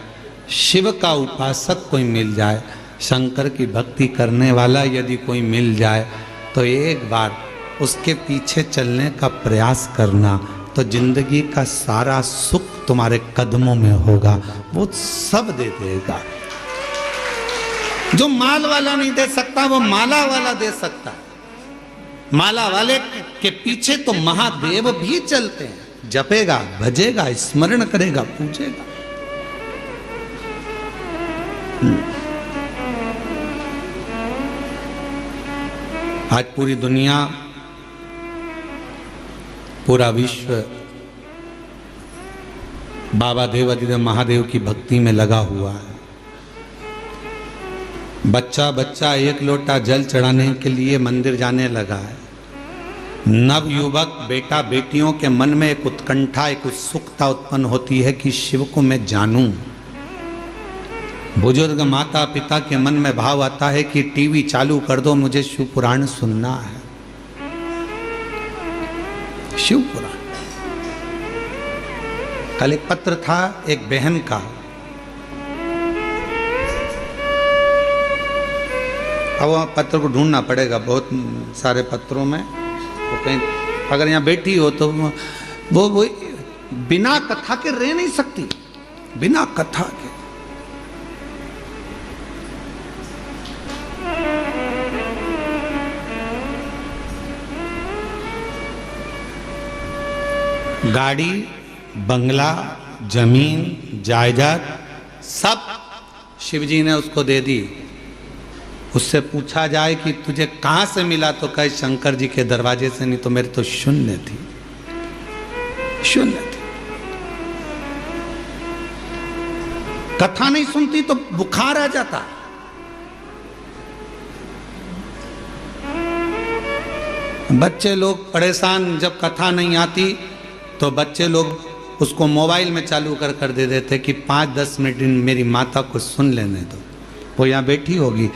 शिव का उपासक कोई मिल जाए, शंकर की भक्ति करने वाला यदि कोई मिल जाए, तो एक बार उसके पीछे चलने का प्रयास करना, तो जिंदगी का सारा सुख तुम्हारे कदमों में होगा, वो सब दे देगा। जो माल वाला नहीं दे सकता वो माला वाला दे सकता है। माला वाले के पीछे तो महादेव भी चलते हैं, जपेगा, भजेगा, स्मरण करेगा, पूजेगा। आज पूरी दुनिया, पूरा विश्व बाबा देवाधिदेव महादेव की भक्ति में लगा हुआ है। बच्चा बच्चा एक लोटा जल चढ़ाने के लिए मंदिर जाने लगा है। नव युवक बेटा बेटियों के मन में एक उत्कंठा, एक उत्सुकता उत्पन्न होती है कि शिव को मैं जानूं। बुजुर्ग माता पिता के मन में भाव आता है कि टीवी चालू कर दो, मुझे शिव पुराण सुनना है। शिव पुराण। कल एक पत्र था एक बहन का, अब वह पत्र को ढूंढना पड़ेगा बहुत सारे पत्रों में, तो कहीं अगर यहाँ बैठी हो तो वो बिना कथा के रह नहीं सकती, बिना कथा के। गाड़ी, बंगला, जमीन, जायदाद सब शिवजी ने उसको दे दी। उससे पूछा जाए कि तुझे कहाँ से मिला, तो कहे शंकर जी के दरवाजे से, नहीं तो मेरे तो शून्य थी, शून्य थी। कथा नहीं सुनती तो बुखार आ जाता। बच्चे लोग परेशान, जब कथा नहीं आती तो बच्चे लोग उसको मोबाइल में चालू कर दे देते कि 5-10 मिनट मेरी माता को सुन लेने दो। वो यहाँ बैठी होगी,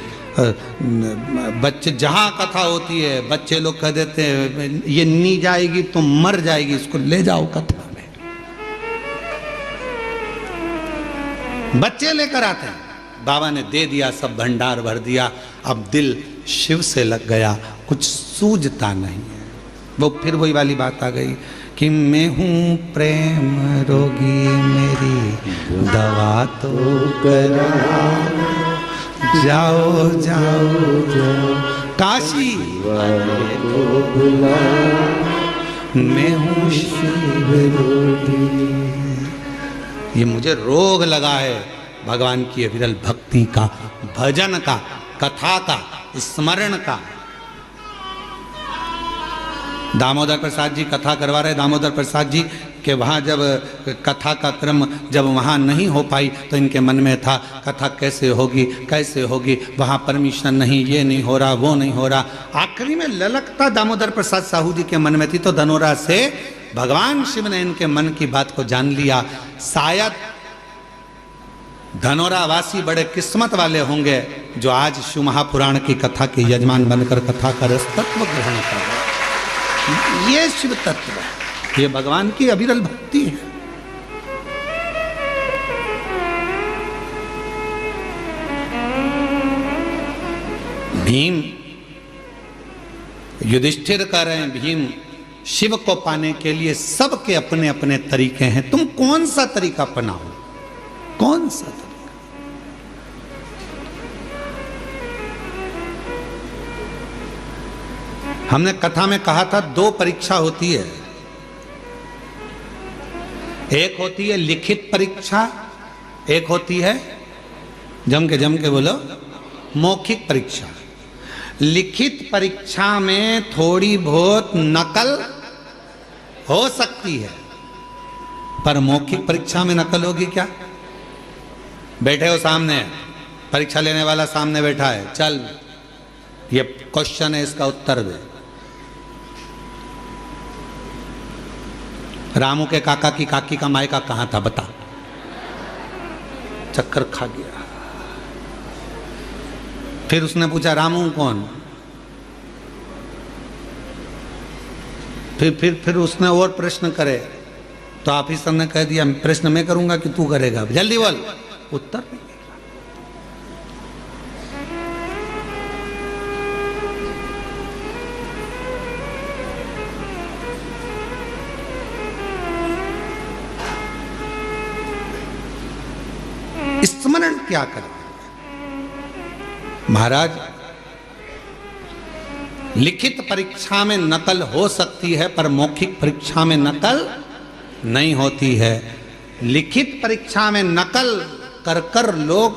बच्चे जहाँ कथा होती है बच्चे लोग कह देते हैं ये नहीं जाएगी तो मर जाएगी, इसको ले जाओ कथा में। बच्चे लेकर आते हैं। बाबा ने दे दिया, सब भंडार भर दिया। अब दिल शिव से लग गया, कुछ सूझता नहीं है। वो फिर वही वाली बात आ गई कि मैं हूँ प्रेम रोगी, मेरी दवा तो करा, जाओ जाओ जाओ काशी वाले को बुला, मैं हूँ शिव रोगी। ये मुझे रोग लगा है भगवान की विरल भक्ति का, भजन का, कथा का, स्मरण का। दामोदर प्रसाद जी कथा करवा रहे। दामोदर प्रसाद जी कि वहाँ जब कथा का क्रम जब वहाँ नहीं हो पाई तो इनके मन में था कथा कैसे होगी, वहाँ परमिशन नहीं, ये नहीं हो रहा, वो नहीं हो रहा। आखिरी में ललकता दामोदर प्रसाद साहू जी के मन में थी, तो धनोरा से भगवान शिव ने इनके मन की बात को जान लिया। शायद धनोरा वासी बड़े किस्मत वाले होंगे जो आज शिव महापुराण की कथा के यजमान बनकर कथा का रस तत्व ग्रहण कर रहे। ये शिव तत्व है, ये भगवान की अविरल भक्ति है। भीम युधिष्ठिर कह रहे हैं, भीम शिव को पाने के लिए सबके अपने अपने तरीके हैं, तुम कौन सा तरीका अपनाओ, कौन सा तरीका? हमने कथा में कहा था 2 परीक्षा होती है, एक होती है लिखित परीक्षा, एक होती है जम के बोलो मौखिक परीक्षा। लिखित परीक्षा में थोड़ी बहुत नकल हो सकती है, पर मौखिक परीक्षा में नकल होगी क्या? बैठे हो सामने, परीक्षा लेने वाला सामने बैठा है, चल ये क्वेश्चन है, इसका उत्तर दे। रामू के काका की काकी का मायका कहां था बता, चक्कर खा गया। फिर उसने पूछा रामू कौन, फिर उसने और प्रश्न करे तो ऑफिसर ने कह दिया प्रश्न मैं करूंगा कि तू करेगा, जल्दी बोल। उत्तर नहीं। स्मरण क्या करें महाराज? लिखित परीक्षा में नकल हो सकती है पर मौखिक परीक्षा में नकल नहीं होती है। लिखित परीक्षा में नकल कर कर लोग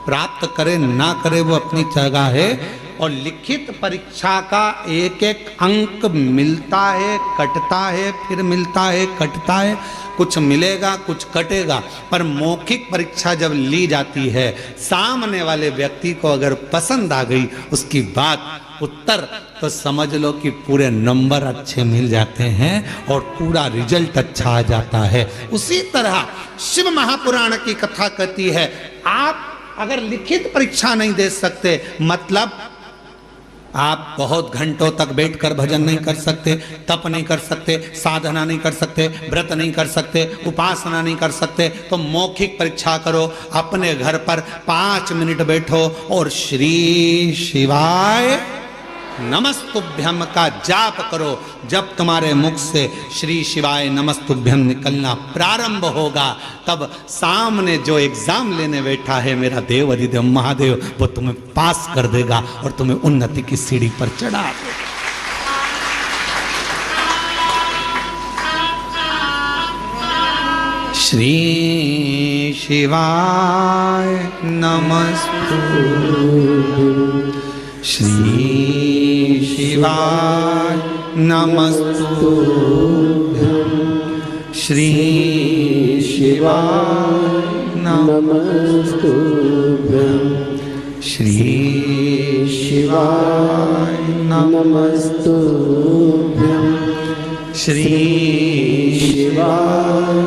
प्राप्त करे ना करे वो अपनी जगह है, और लिखित परीक्षा का एक एक अंक मिलता है, कटता है, फिर मिलता है, कटता है, कुछ मिलेगा कुछ कटेगा। पर मौखिक परीक्षा जब ली जाती है, सामने वाले व्यक्ति को अगर पसंद आ गई उसकी बात, उत्तर, तो समझ लो कि पूरे नंबर अच्छे मिल जाते हैं और पूरा रिजल्ट अच्छा आ जाता है। उसी तरह शिव महापुराण की कथा कहती है, आप अगर लिखित परीक्षा नहीं दे सकते, मतलब आप बहुत घंटों तक बैठकर भजन नहीं कर सकते, तप नहीं कर सकते, साधना नहीं कर सकते, व्रत नहीं कर सकते, उपासना नहीं कर सकते, तो मौखिक परीक्षा करो। अपने घर पर 5 मिनट बैठो और श्री शिवाय नमस्तुभ्यम का जाप करो। जब तुम्हारे मुख से श्री शिवाय नमस्तुभ्यम निकलना प्रारंभ होगा, तब सामने जो एग्जाम लेने बैठा है मेरा देव अधिदेव महादेव, वो तुम्हें पास कर देगा और तुम्हें उन्नति की सीढ़ी पर चढ़ा देगा। श्री शिवाय नमस्तुभ्यम, श्री शिवाय नमस्तुभ्यम, श्री शिवाय नमस्तुभ्यम, श्री शिवाय नमस्तुभ्यम, श्री शिवाय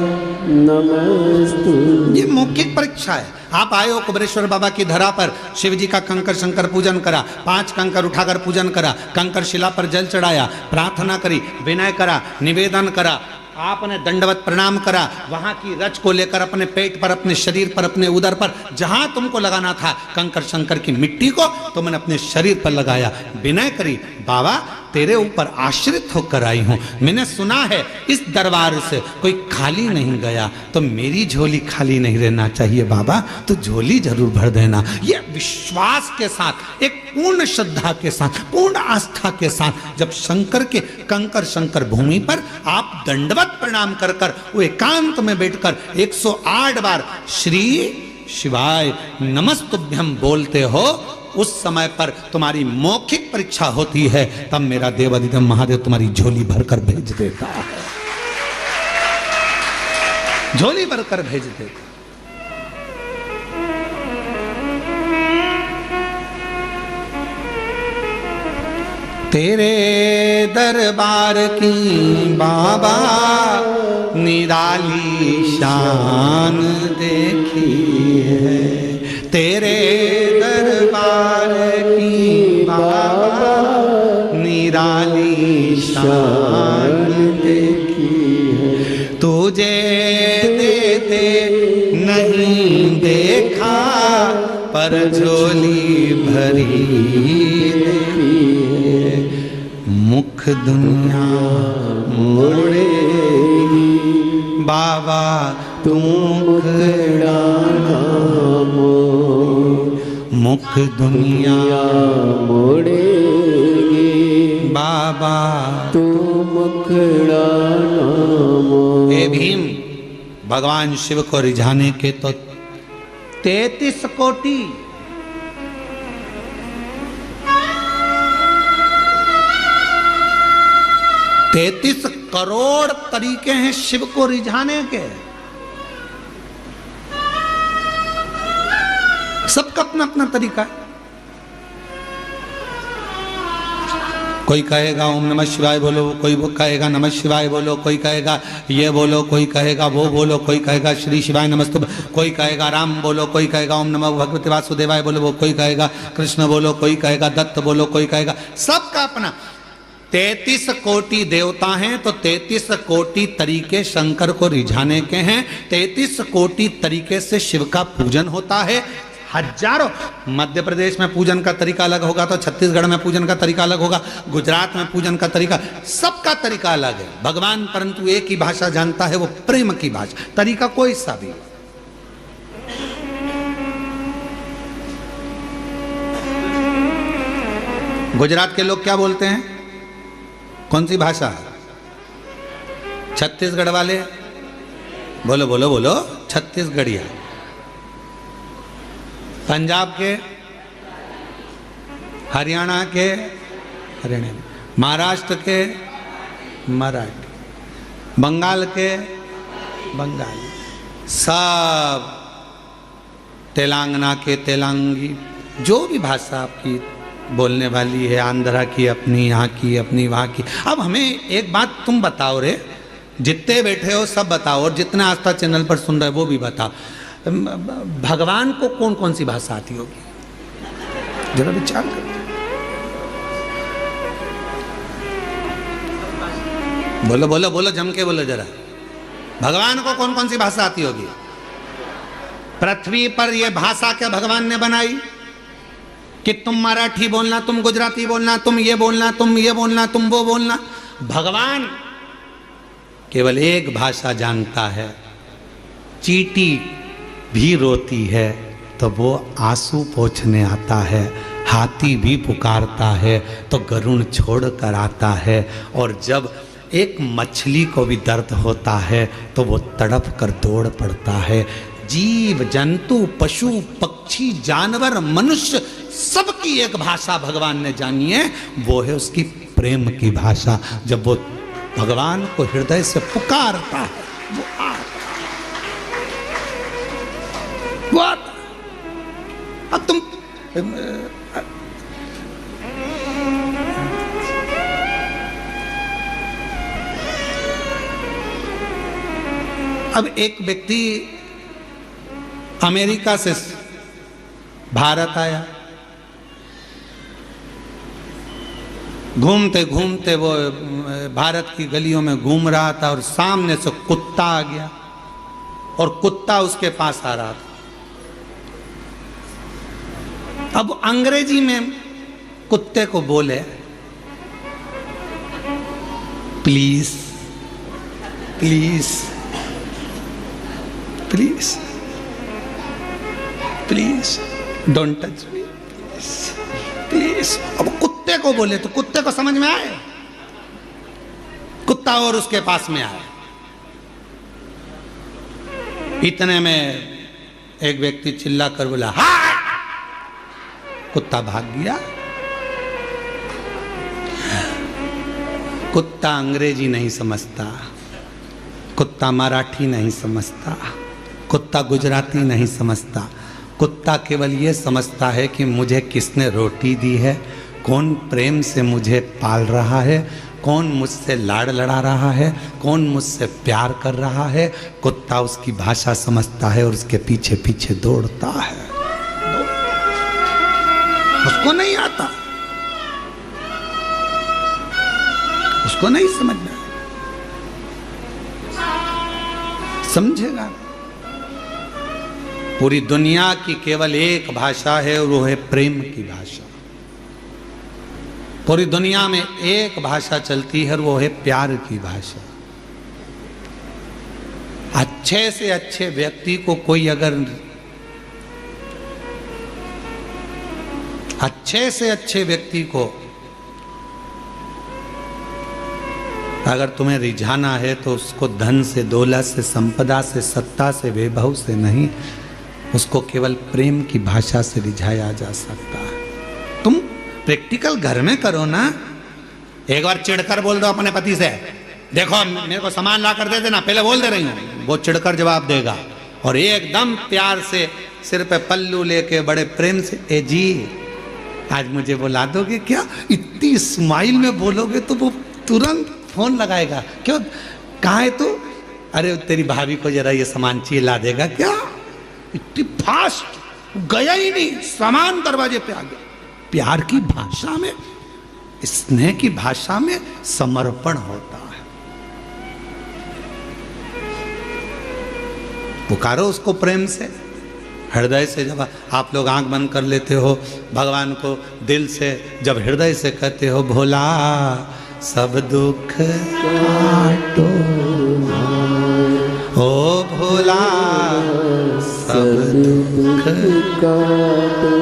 नमस्तुभ्यम। ये मौखिक परीक्षा है। आप आए हो कुबेरेश्वर बाबा की धरा पर, शिव जी का कंकर शंकर पूजन करा, 5 कंकर उठाकर पूजन करा, कंकर शिला पर जल चढ़ाया, प्रार्थना करी, विनय करा, निवेदन करा, आपने दंडवत प्रणाम करा, वहां की रच को लेकर अपने पेट पर, अपने शरीर पर, अपने उदर पर, जहां तुमको लगाना था कंकर शंकर की मिट्टी को, तो मैंने अपने शरीर पर लगाया, विनय करी, बाबा तेरे ऊपर आश्रित होकर आई हूं। मैंने सुना है इस दरबार से कोई खाली नहीं गया, तो मेरी झोली खाली नहीं रहना चाहिए बाबा, तो झोली जरूर भर देना। ये विश्वास के साथ, एक पूर्ण श्रद्धा के साथ, पूर्ण आस्था के साथ जब शंकर के कंकर शंकर भूमि पर आप दंडवत प्रणाम कर कर वो एकांत में बैठकर 108 बार श्री शिवाय नमस्तुभ्यम बोलते हो, उस समय पर तुम्हारी मौखिक परीक्षा होती है, तब मेरा देव अधिदेव महादेव तुम्हारी झोली भरकर भेज देता है। झोली भरकर भेजते थे। तेरे दरबार की बाबा निराली शान देखी है, तेरे दरबार की बाबा निराली शान देखी है। तुझे देते नहीं देखा पर झोली भरी देखी है। मुख दुनिया मोड़ेगी बाबा तू मुखड़ा मोड़, मुख दुनिया मोड़ेगी बाबा तू मुखड़ा मोड़। हे भीम, भगवान शिव को रिझाने के तो 33 कोटि 33 करोड़ तरीके हैं शिव को रिझाने के। सबका अपना अपना तरीका है। कोई कहेगा ओम नमः शिवाय बोलो, कोई वो कहेगा नमः शिवाय बोलो, कोई कहेगा ये बोलो, कोई कहेगा वो बोलो, कोई कहेगा श्री शिवाय नमस्तुभ, कोई कहेगा राम बोलो, कोई कहेगा ओम नमः भगवते वासुदेवाय बोलो, वो कोई कहेगा कृष्ण बोलो, कोई कहेगा दत्त बोलो, कोई कहेगा, सबका अपना। 33 कोटि देवता हैं तो 33 कोटि तरीके शंकर को रिझाने के हैं। 33 कोटि तरीके से शिव का पूजन होता है। हजारों, मध्य प्रदेश में पूजन का तरीका अलग होगा तो छत्तीसगढ़ में पूजन का तरीका अलग होगा, गुजरात में पूजन का तरीका, सबका तरीका अलग है। भगवान परंतु एक ही भाषा जानता है, वो प्रेम की भाषा, तरीका कोई सा भी। गुजरात के लोग क्या बोलते हैं, कौन सी भाषा? छत्तीसगढ़ वाले बोलो बोलो बोलो छत्तीसगढ़िया। पंजाब के, हरियाणा के हरियाणा, महाराष्ट्र के मराठी, बंगाल के बंगाली, सब तेलंगाना के तेलंगी, जो भी भाषा आपकी बोलने वाली है, आंध्रा की अपनी, यहाँ की अपनी, वहाँ की। अब हमें एक बात तुम बताओ रे, जितने बैठे हो सब बताओ, और जितने आस्था चैनल पर सुन रहे हो वो भी बताओ, भगवान को कौन कौन सी भाषा आती होगी? जरा विचार करो। बोलो बोलो बोलो, जम के बोलो जरा। भगवान को कौन कौन सी भाषा आती होगी? पृथ्वी पर यह भाषा क्या भगवान ने बनाई कि तुम मराठी बोलना, तुम गुजराती बोलना, तुम ये बोलना, तुम ये बोलना, तुम वो बोलना? भगवान केवल एक भाषा जानता है। चींटी भी रोती है तो वो आंसू पोंछने आता है, हाथी भी पुकारता है तो गरुड़ छोड़ कर आता है, और जब एक मछली को भी दर्द होता है तो वो तड़प कर दौड़ पड़ता है। जीव जंतु पशु पक्षी जानवर मनुष्य सबकी एक भाषा भगवान ने जानी है, वो है उसकी प्रेम की भाषा। जब वो भगवान को हृदय से पुकारता है वो आता, वो आता। अब तुम अब एक व्यक्ति अमेरिका से भारत आया, घूमते घूमते वो भारत की गलियों में घूम रहा था और सामने से कुत्ता आ गया और कुत्ता उसके पास आ रहा था। अब अंग्रेजी में कुत्ते को बोले, please please please please don't touch me please. अब कुत्ते को बोले तो कुत्ते को समझ में आए, कुत्ता और उसके पास में आए। इतने में एक व्यक्ति चिल्ला कर बोला हाय, कुत्ता भाग गया। कुत्ता अंग्रेजी नहीं समझता, कुत्ता मराठी नहीं समझता, कुत्ता गुजराती नहीं समझता, कुत्ता केवल ये समझता है कि मुझे किसने रोटी दी है, कौन प्रेम से मुझे पाल रहा है, कौन मुझसे लाड़ लड़ा रहा है, कौन मुझसे प्यार कर रहा है। कुत्ता उसकी भाषा समझता है और उसके पीछे पीछे दौड़ता है। उसको नहीं आता, उसको नहीं समझना, समझेगा। पूरी दुनिया की केवल एक भाषा है और वो है प्रेम की भाषा। पूरी दुनिया में एक भाषा चलती है और वो है प्यार की भाषा। अच्छे से अच्छे व्यक्ति को कोई अगर अच्छे से अच्छे व्यक्ति को अगर तुम्हें रिझाना है तो उसको धन से, दौलत से, संपदा से, सत्ता से, वैभव से नहीं, उसको केवल प्रेम की भाषा से रिझाया जा सकता है। तुम प्रैक्टिकल घर में करो ना। एक बार चिढ़कर बोल दो अपने पति से, देखो मेरे को सामान ला कर दे देना, पहले बोल दे रही हूं। वो चिढ़कर जवाब देगा और एकदम प्यार से सिर पे पल्लू लेके बड़े प्रेम से, ए जी आज मुझे बुला दोगे क्या? इतनी स्माइल में बोलोगे तो वो तुरंत फोन लगाएगा। क्यों, कहाँ है तू? अरे तेरी भाभी को जरा ये सामान चाहिए, ला देगा क्या? इतनी फास्ट, गया ही नहीं, सामान दरवाजे पे आ गया। प्यार की भाषा में, स्नेह की भाषा में समर्पण होता है। पुकारो उसको प्रेम से, हृदय से। जब आप लोग आंख बंद कर लेते हो, भगवान को दिल से जब हृदय से कहते हो, भोला सब दुख काटो, ओ भोला सब दुख काटो।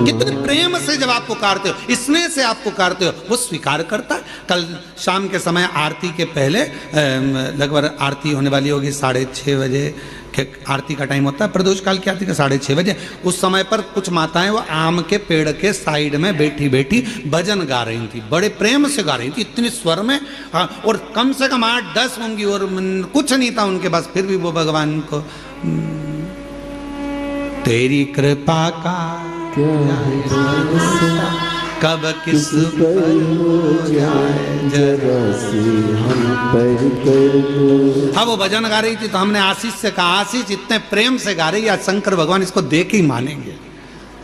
कितने प्रेम से जब आप पुकारते हो, स्नेह से आप पुकारते हो, वो स्वीकार करता है। कल शाम के समय आरती के पहले लगभग आरती होने वाली होगी 6:30 बजे के आरती का टाइम होता है, प्रदोष काल की आरती का 6:30 बजे। उस समय पर कुछ माताएं वो आम के पेड़ के साइड में बैठी बैठी भजन गा रही थी, बड़े प्रेम से गा रही थी, इतनी स्वर में। और कम से कम 8-10 होंगी और कुछ नहीं था उनके पास, फिर भी वो भगवान को तेरी कृपा का कब किस पर हो जाए जरा सी हम पर कर दो। हाँ, वो भजन गा रही थी तो हमने आशीष से कहा, आशीष इतने प्रेम से गा रही है, आज शंकर भगवान इसको देख ही मानेंगे,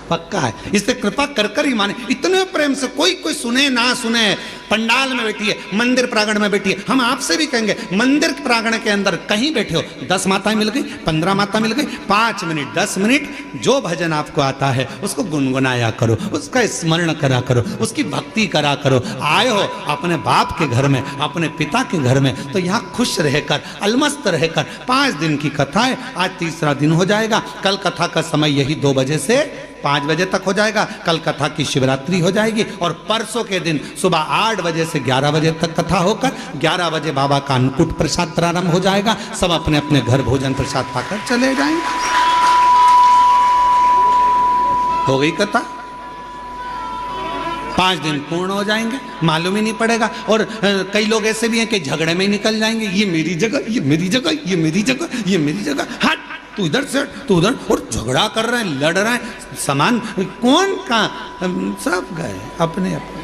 पक्का है, इससे कृपा कर कर ही माने। इतने प्रेम से, कोई सुने ना सुने, पंडाल में बैठी है, मंदिर प्रांगण में बैठी है, हम आपसे भी कहेंगे मंदिर प्रांगण के अंदर कहीं बैठे हो, 10 माताएं मिल गई, 15 माता मिल गई, 5 मिनट 10 मिनट जो भजन आपको आता है उसको गुनगुनाया करो, उसका स्मरण करा करो, उसकी भक्ति करा करो। आए हो अपने बाप के घर में, अपने पिता के घर में, तो यहाँ खुश रहकर, अलमस्त रहकर 5 दिन की कथा है। आज तीसरा दिन हो जाएगा। कल कथा का समय यही 2 बजे से 5 बजे तक हो जाएगा। कल कथा की शिवरात्रि हो जाएगी और परसों के दिन सुबह 8 बजे से 11 बजे तक कथा होकर 11 बजे बाबा का अन्नकूट प्रसाद प्रारंभ हो जाएगा। सब अपने अपने घर भोजन प्रसाद पाकर चले जाएंगे। हो गई कथा, 5 दिन पूर्ण हो जाएंगे, मालूम ही नहीं पड़ेगा। और कई लोग ऐसे भी हैं कि झगड़े में निकल जाएंगे, ये मेरी जगह, ये मेरी जगह, ये मेरी जगह, ये मेरी जगह, हट तू इधर से, तू उधर, और झगड़ा कर रहे हैं, लड़ रहे हैं। सामान कौन का, सब गए अपने अपने।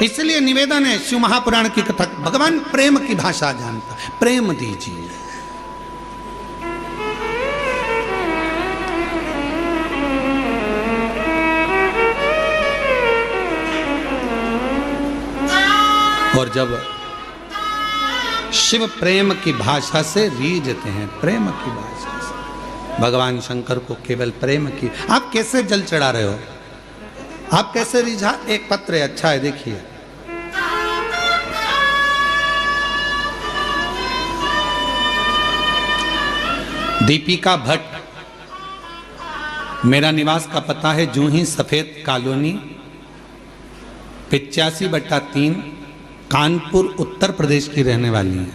इसलिए निवेदन है, शिव महापुराण की कथा, भगवान प्रेम की भाषा जानता है, प्रेम दीजिए। और जब शिव प्रेम की भाषा से रीझते हैं, प्रेम की भाषा से, भगवान शंकर को केवल प्रेम की। आप कैसे जल चढ़ा रहे हो, आप कैसे रिझा? एक पत्र है, अच्छा है, देखिए। दीपिका भट्ट, मेरा निवास का पता है जूही सफेद कॉलोनी 85/3 कानपुर उत्तर प्रदेश की रहने वाली हैं।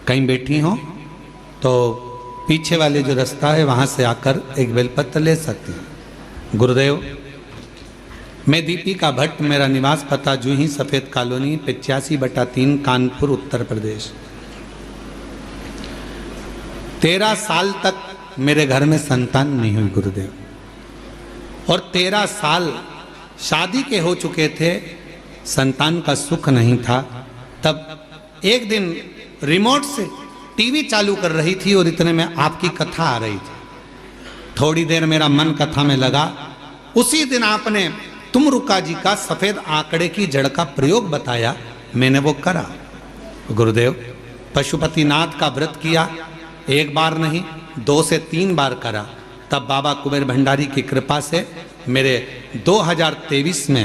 कहीं बैठी हो तो पीछे वाले जो रास्ता है वहाँ से आकर एक बेलपत्र ले सकती हैं। गुरुदेव, मैं दीपिका भट्ट, मेरा निवास पता जूही सफ़ेद कॉलोनी 85/3 कानपुर उत्तर प्रदेश। 13 साल तक मेरे घर में संतान नहीं हुई गुरुदेव, और 13 साल शादी के हो चुके थे, संतान का सुख नहीं था। तब एक दिन रिमोट से टीवी चालू कर रही थी और इतने में आपकी कथा आ रही थी। थोड़ी देर मेरा मन कथा में लगा। उसी दिन आपने तुमरुका जी का सफेद आंकड़े की जड़ का प्रयोग बताया, मैंने वो करा। गुरुदेव, पशुपतिनाथ का व्रत किया, एक बार नहीं 2 से 3 बार करा। तब बाबा कुबेर भंडारी की कृपा से मेरे 2023 में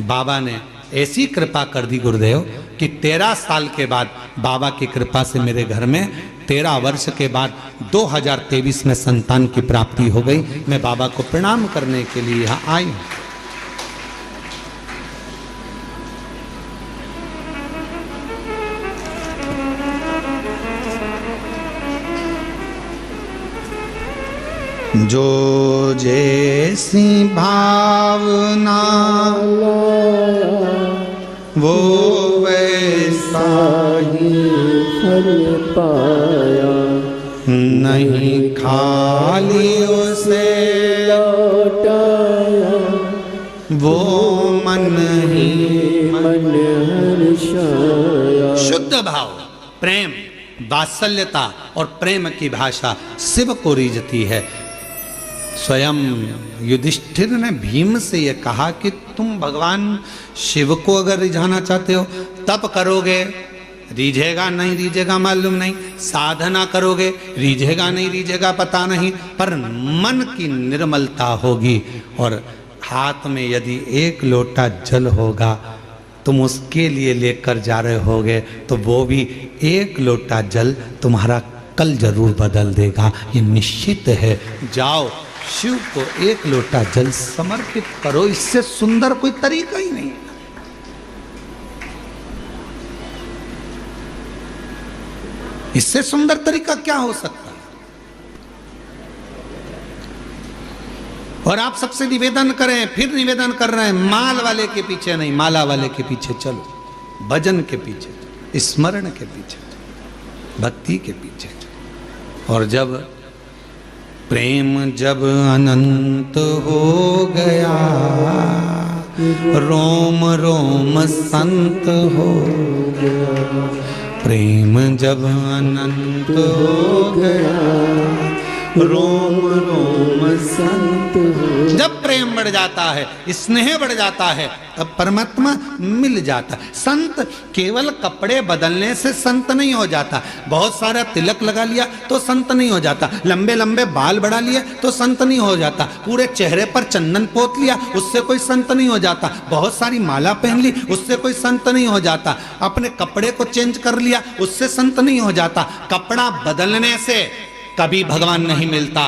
बाबा ने ऐसी कृपा कर दी गुरुदेव कि 13 साल के बाद बाबा की कृपा से मेरे घर में 13 वर्ष के बाद 2023 में संतान की प्राप्ति हो गई। मैं बाबा को प्रणाम करने के लिए यहाँ आई हूँ। जो जैसी भावना वो वैसा ही फल पाया, नहीं खाली उसे लौटाया, वो मन ही मन हर्षाया। शुद्ध भाव, प्रेम, वात्सल्यता और प्रेम की भाषा शिव को रीझती है। स्वयं युधिष्ठिर ने भीम से यह कहा कि तुम भगवान शिव को अगर रिझाना चाहते हो तब करोगे, रीझेगा नहीं रीझेगा मालूम नहीं, साधना करोगे रीझेगा नहीं रीझेगा पता नहीं, पर मन की निर्मलता होगी। और हाथ में यदि 1 लोटा जल होगा, तुम उसके लिए लेकर जा रहे होगे, तो वो भी 1 लोटा जल तुम्हारा कल जरूर बदल देगा, ये निश्चित है। जाओ शिव को 1 लोटा जल समर्पित करो, इससे सुंदर कोई तरीका ही नहीं। इससे सुंदर तरीका क्या हो सकता है? और आप सबसे निवेदन करें, फिर निवेदन कर रहे हैं, माल वाले के पीछे नहीं, माला वाले के पीछे चलो, भजन के पीछे, स्मरण के पीछे, भक्ति के पीछे। और जब प्रेम जब अनंत हो गया, रोम रोम संत हो गया। प्रेम जब अनंत हो गया, रोम रोम संत हो। जब प्रेम बढ़ जाता है, स्नेह बढ़ जाता है, तब परमात्मा मिल जाता है। संत केवल कपड़े बदलने से संत नहीं हो जाता, बहुत सारा तिलक लगा लिया तो संत नहीं हो जाता, लंबे लंबे बाल बढ़ा लिए तो संत नहीं हो जाता, पूरे चेहरे पर चंदन पोत लिया उससे कोई संत नहीं हो जाता, बहुत सारी माला पहन ली उससे कोई संत नहीं हो जाता, अपने कपड़े को चेंज कर लिया उससे संत नहीं हो जाता। कपड़ा बदलने से कभी भगवान नहीं मिलता,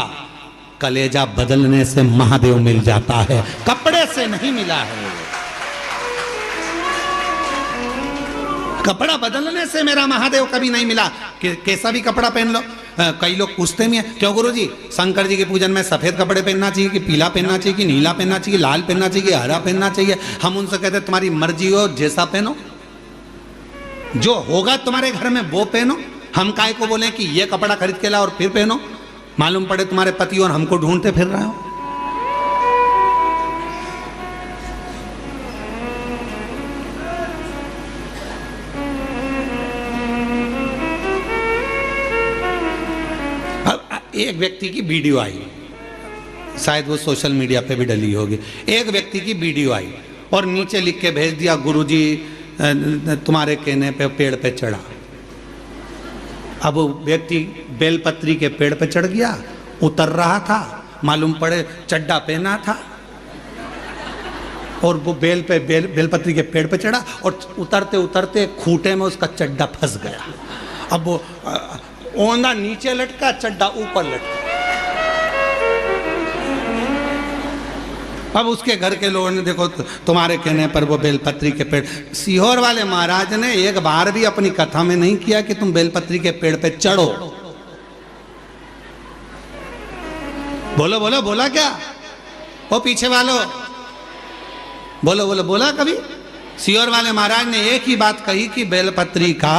कलेजा बदलने से महादेव मिल जाता है, कपड़े से नहीं मिला है। कपड़ा बदलने से मेरा महादेव कभी नहीं मिला कि कैसा भी कपड़ा पहन लो। कई लोग पूछते भी हैं, क्यों गुरुजी शंकर जी के पूजन में सफेद कपड़े पहनना चाहिए कि पीला पहनना चाहिए कि नीला पहनना चाहिए, लाल पहनना चाहिए कि हरा पहनना चाहिए? हम उनसे कहते हैं तुम्हारी मर्जी हो, जैसा पहनो, जो होगा तुम्हारे घर में वो पहनो। हम काय को बोले कि ये कपड़ा खरीद के लाओ और फिर पहनो, मालूम पड़े तुम्हारे पति और हमको ढूंढते फिर रहे हो। एक व्यक्ति की वीडियो आई, शायद वो सोशल मीडिया पे भी डली होगी। एक व्यक्ति की वीडियो आई और नीचे लिख के भेज दिया, गुरुजी तुम्हारे कहने पे पेड़ पे चढ़ा। अब वो व्यक्ति बेलपत्री के पेड़ पे चढ़ गया, उतर रहा था, मालूम पड़े चड्डा पहना था और वो बेलपत्री के पेड़ पे चढ़ा और उतरते उतरते खूंटे में उसका चड्डा फंस गया। अब वो ओंधा नीचे लटका, चड्डा ऊपर लटका। अब उसके घर के लोगों ने देखो तुम्हारे कहने पर वो बेलपत्री के पेड़, सीहोर वाले महाराज ने एक बार भी अपनी कथा में नहीं किया कि तुम बेलपत्री के पेड़ पे चढ़ो। बोलो बोलो, बोला क्या? वो पीछे वालों, बोलो बोलो, बोला कभी? सीहोर वाले महाराज ने एक ही बात कही कि बेलपत्री का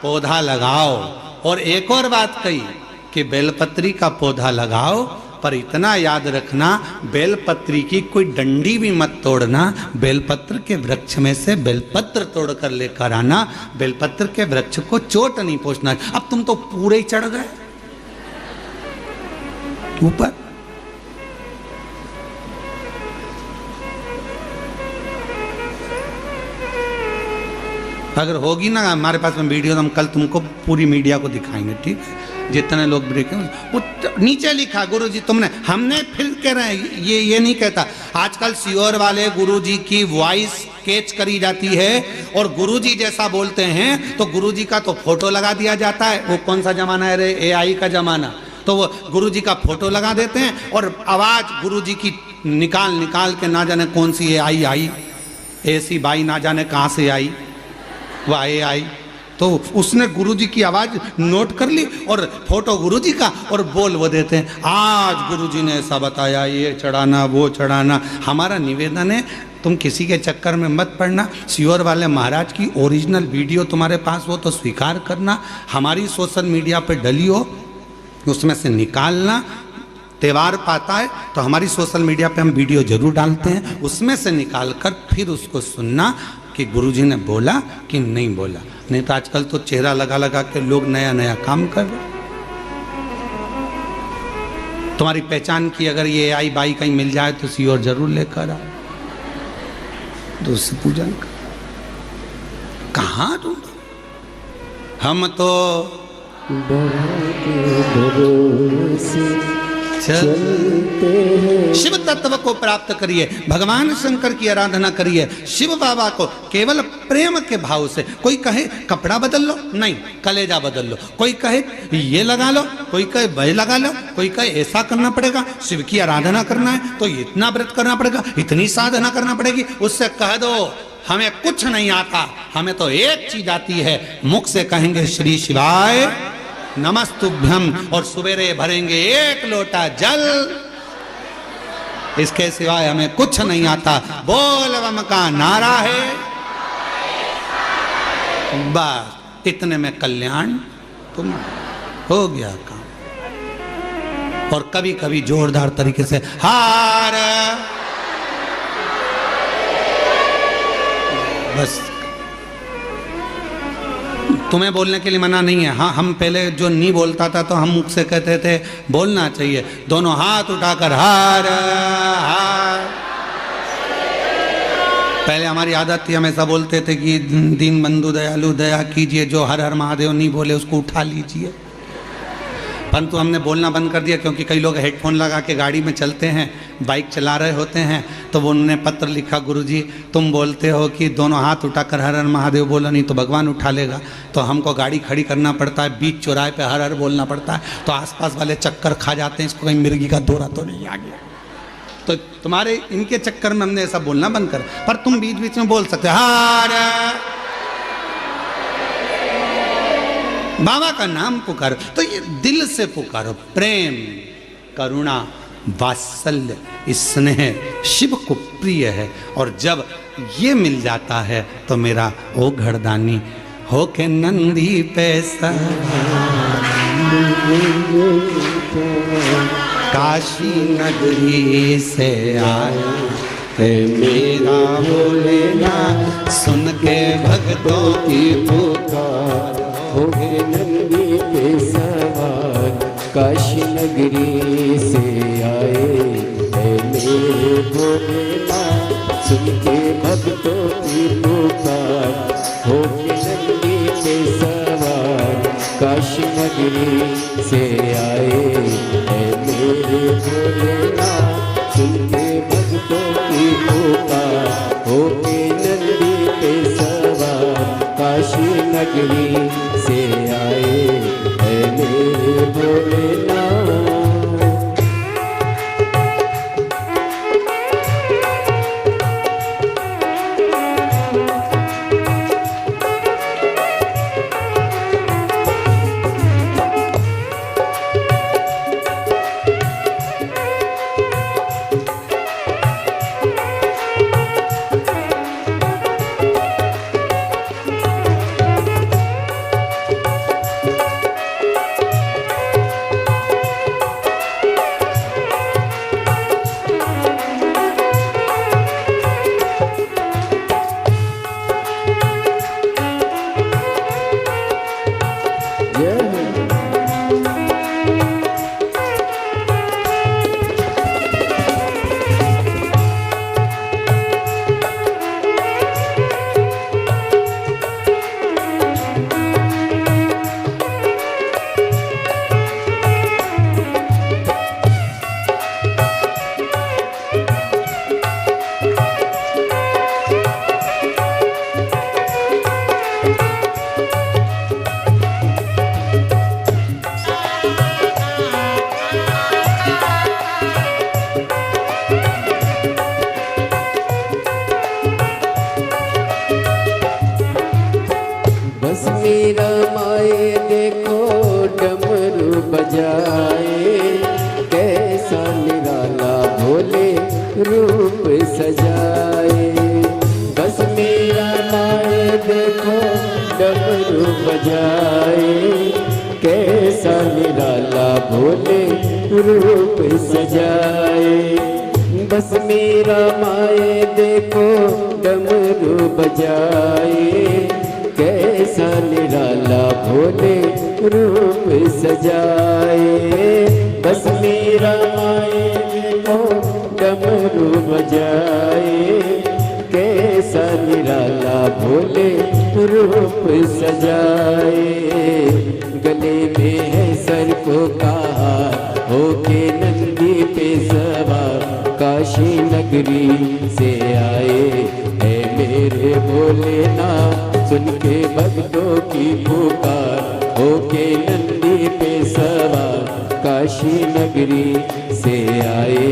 पौधा लगाओ, और एक और बात कही कि बेलपत्री का पौधा लगाओ, पर इतना याद रखना बेलपत्री की कोई डंडी भी मत तोड़ना, बेलपत्र के वृक्ष में से बेलपत्र तोड़कर लेकर आना, बेलपत्र के वृक्ष को चोट नहीं पहुंचना। अब तुम तो पूरे ही चढ़ गए ऊपर। अगर होगी ना हमारे पास में वीडियो, तो हम कल तुमको पूरी मीडिया को दिखाएंगे, ठीक है? जितने लोग ब्रेक हैं वो नीचे लिखा गुरुजी तुमने, हमने फिर कह रहे हैं ये नहीं कहता। आजकल सीहोर वाले गुरुजी की वॉइस कैच करी जाती है और गुरुजी जैसा बोलते हैं तो गुरुजी का तो फोटो लगा दिया जाता है। वो कौन सा जमाना है रे, एआई का जमाना। तो वो गुरुजी का फोटो लगा देते हैं और आवाज गुरुजी की निकाल के ना जाने कौन सी एआई आई, ऐसी बाई ना जाने कहाँ से आई, वह एआई। तो उसने गुरुजी की आवाज नोट कर ली और फोटो गुरुजी का, और बोल वो देते हैं आज गुरुजी ने ऐसा बताया, ये चढ़ाना वो चढ़ाना। हमारा निवेदन है तुम किसी के चक्कर में मत पड़ना। सीहोर वाले महाराज की ओरिजिनल वीडियो तुम्हारे पास हो तो स्वीकार करना, हमारी सोशल मीडिया पे डली हो उसमें से निकालना। त्यौहार पाता है तो हमारी सोशल मीडिया पे हम वीडियो जरूर डालते हैं, उसमें से निकाल कर फिर उसको सुनना कि गुरुजी ने बोला कि नहीं बोला। नहीं तो आजकल तो चेहरा लगा लगा के लोग नया नया काम कर रहे। तुम्हारी पहचान की अगर ये आई बाई कहीं मिल जाए तो सीहोर जरूर लेकर आओ, तो उससे पूजन कर। कहाँ तुम? हम तो चलते हैं। शिव तत्व को प्राप्त करिए, भगवान शंकर की आराधना करिए, शिव बाबा को केवल प्रेम के भाव से। कोई कहे कपड़ा बदल लो, नहीं कलेजा बदल लो। कोई कहे ये लगा लो, कोई कहे वह लगा लो, कोई कहे ऐसा करना पड़ेगा, शिव की आराधना करना है तो इतना व्रत करना पड़ेगा, इतनी साधना करना पड़ेगी। उससे कह दो हमें कुछ नहीं आता, हमें तो एक चीज आती है, मुख से कहेंगे श्री शिवाय नमस्तुभ्यम और सवेरे भरेंगे एक लोटा जल, इसके सिवाय हमें कुछ नहीं आता। बोल बम का नारा है, बस इतने में कल्याण तुम हो गया काम। और कभी कभी जोरदार तरीके से हार, बस। तुम्हें बोलने के लिए मना नहीं है। हाँ, हम पहले जो नहीं बोलता था तो हम मुख से कहते थे बोलना चाहिए, दोनों हाथ उठाकर हार हार। पहले हमारी आदत थी, हम ऐसा बोलते थे कि दीन बंधु दयालु दया कीजिए, जो हर हर महादेव नहीं बोले उसको उठा लीजिए। परंतु हमने बोलना बंद कर दिया क्योंकि कई लोग हेडफोन लगा के गाड़ी में चलते हैं, बाइक चला रहे होते हैं, तो वो उन्होंने पत्र लिखा, गुरुजी तुम बोलते हो कि दोनों हाथ उठाकर हर हर महादेव बोलो, नहीं तो भगवान उठा लेगा। तो हमको गाड़ी खड़ी करना पड़ता है, बीच चौराहे पे हर हर बोलना पड़ता है, तो आसपास वाले चक्कर खा जाते हैं, इसको कहीं मिर्गी का दौरा तो नहीं आ गया। तो तुम्हारे इनके चक्कर में हमने ऐसा बोलना बंद कर, पर तुम बीच बीच में बोल सकते हार, बाबा का नाम पुकारो, तो ये दिल से पुकारो। प्रेम, करुणा, वात्सल्य, स्नेह शिव को प्रिय है। और जब ये मिल जाता है तो मेरा ओ घरदानी हो के नंदी पैसा काशी नगरी से आया है मेरा भोलेनाथ, सुन के भक्तों की पुकार हो गए नंदी पे सवार, काशी नगरी से आए है मेरे भोलेनाथ, सुन के भक्तों की पुकार। हो गए नंदी पे सवार, काशी नगरी से आए है मेरे भोलेनाथ, सुन के भक्तों की पुकार। हो गए नंदी पे सवार, काशी नगरी से आए है मेरे भोलेनाथ। बस मेरा माए देखो डमरू बजाए, कैसा निराला भोले रूप सजाए। बस मेरा माए देखो डमरू बजाए, कैसा निराला भोले रूप सजाए। बस मेरा माए देखो डमरू बजाए, कैसा निराला भोले रूप सजाए। बस मेरा माए देखो डमरू बजाए, कैसा निराला भोले रूप सजाए। गले में है सर्प का हार, होके नंदी पे सवार, काशी नगरी से आए है मेरे भोलेनाथ। सुन के भक्तों की पुकार, होके नंदी पे सवार, काशी नगरी से आए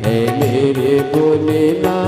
है मेरे भोलेनाथ।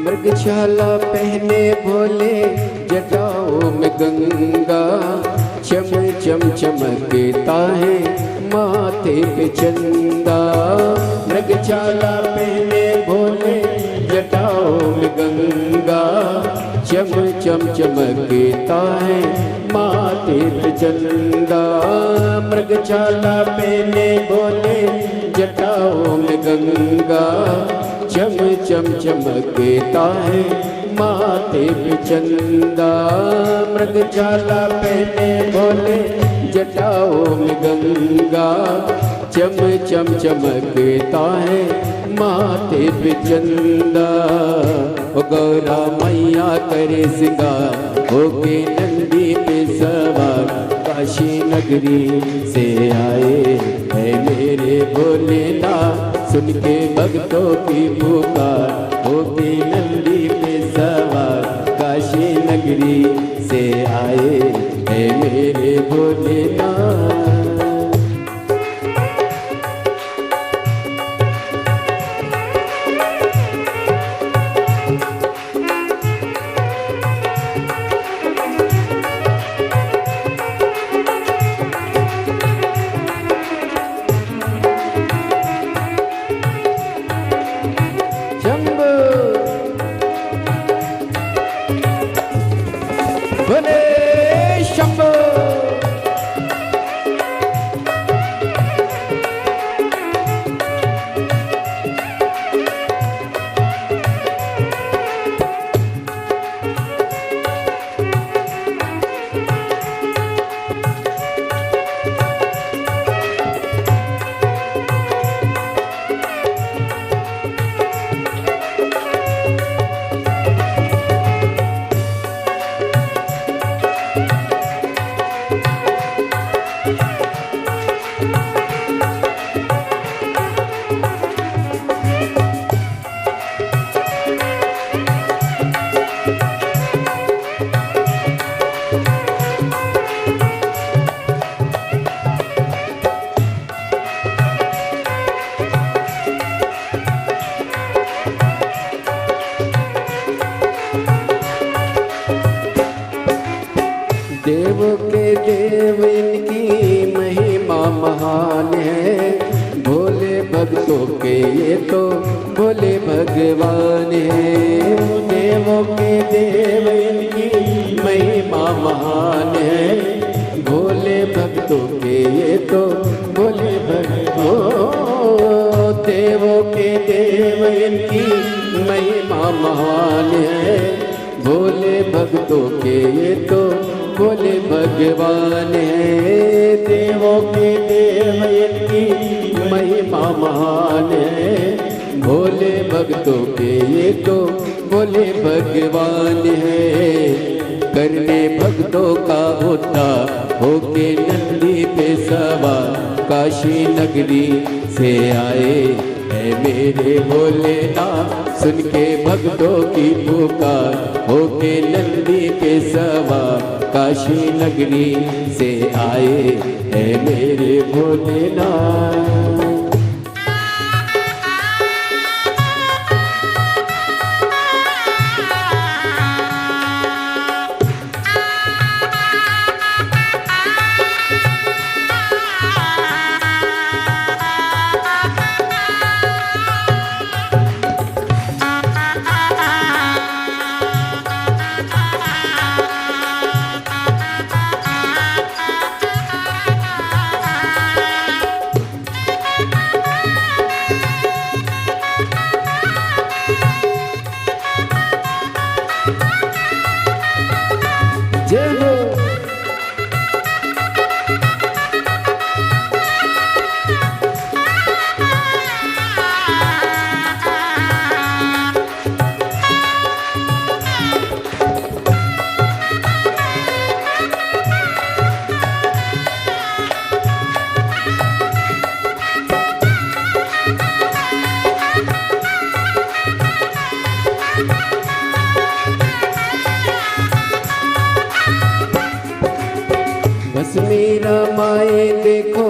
मृगशाला पहने भोले जटाओं में गंगा, चम चम चमकता है माथे पे चंदा। मृगशाला पहने भोले जटाओं में गंगा, चम चम चमकता है माथे पे चंदा। मृगशाला पहने भोले जटाओं में गंगा, चम चम चमकता है माथे पे चंदा। मृगशाला पहने भोले जटाओं में गंगा, चम चम चमकता है माथे पे चंदा। ओ गौरा मैया करे सिंगार, होके नंदी पे सवार, काशी नगरी से आए है मेरे भोलेनाथ। सुन के भक्तों की पुकार, होके नंदी पे सवार, काशी नगरी से आए है मेरे भोलेनाथ। भोले शंभो महान है, भोले भक्तों के ये तो भोले भगवान है। देवों के देव इनकी महिमा महान है, भोले भक्तों के ये तो भोले भगवान। देवों के देव इनकी महिमा महान है, भोले भक्तों के ये तो भोले भगवान है। देवों के देव इनकी महिमा महान है, भोले भक्तों के ये तो भोले भगवान है। करने भक्तों का होता होके नंदी पे सवार, काशी नगरी से आए है मेरे भोलेनाथ। सुन के भक्तों की पुकार होके नंदी पे सवार, काशी नगरी से आए है मेरे भोलेनाथ। बस मेरा माए देखो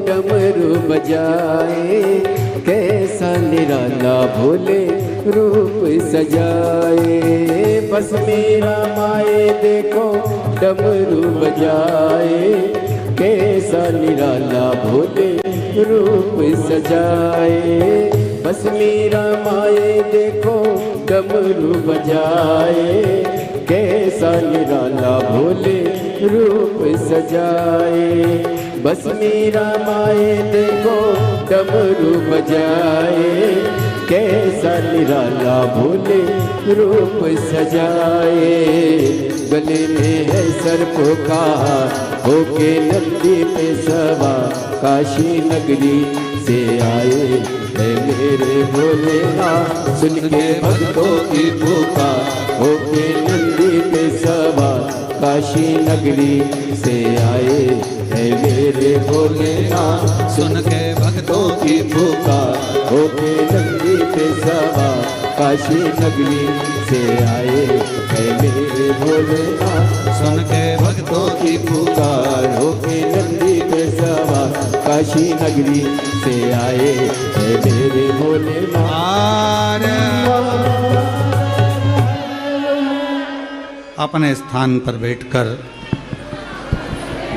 डमरू बजाए, कैसा निराला भोले रूप सजाए। बस मेरा माए देखो डमरू बजाए, कैसा निराला भोले रूप सजाए। बस मेरा माए देखो डमरू बजाए, कैसा निराला भोले रूप सजाए। बस मेरा माए देखो डमरू बजाए, कैसा निराला भोले रूप सजाए। गले में है सर्प का होके नंदी पे सवार, काशी नगरी से आए है मेरे भोलेनाथ। सुन के भक्तों की पुकार होके नंदी पे सवार, काशी नगरी से आए है मेरे भोलेनाथ। सुन के भक्तों की पुकार होके नंदी पे सवार, काशी नगरी से आए है मेरे भोलेनाथ। सुन के भक्तों की पुकार होके नंदी पे सवार, काशी नगरी से आए है मेरे भोलेनाथ। अपने स्थान पर बैठकर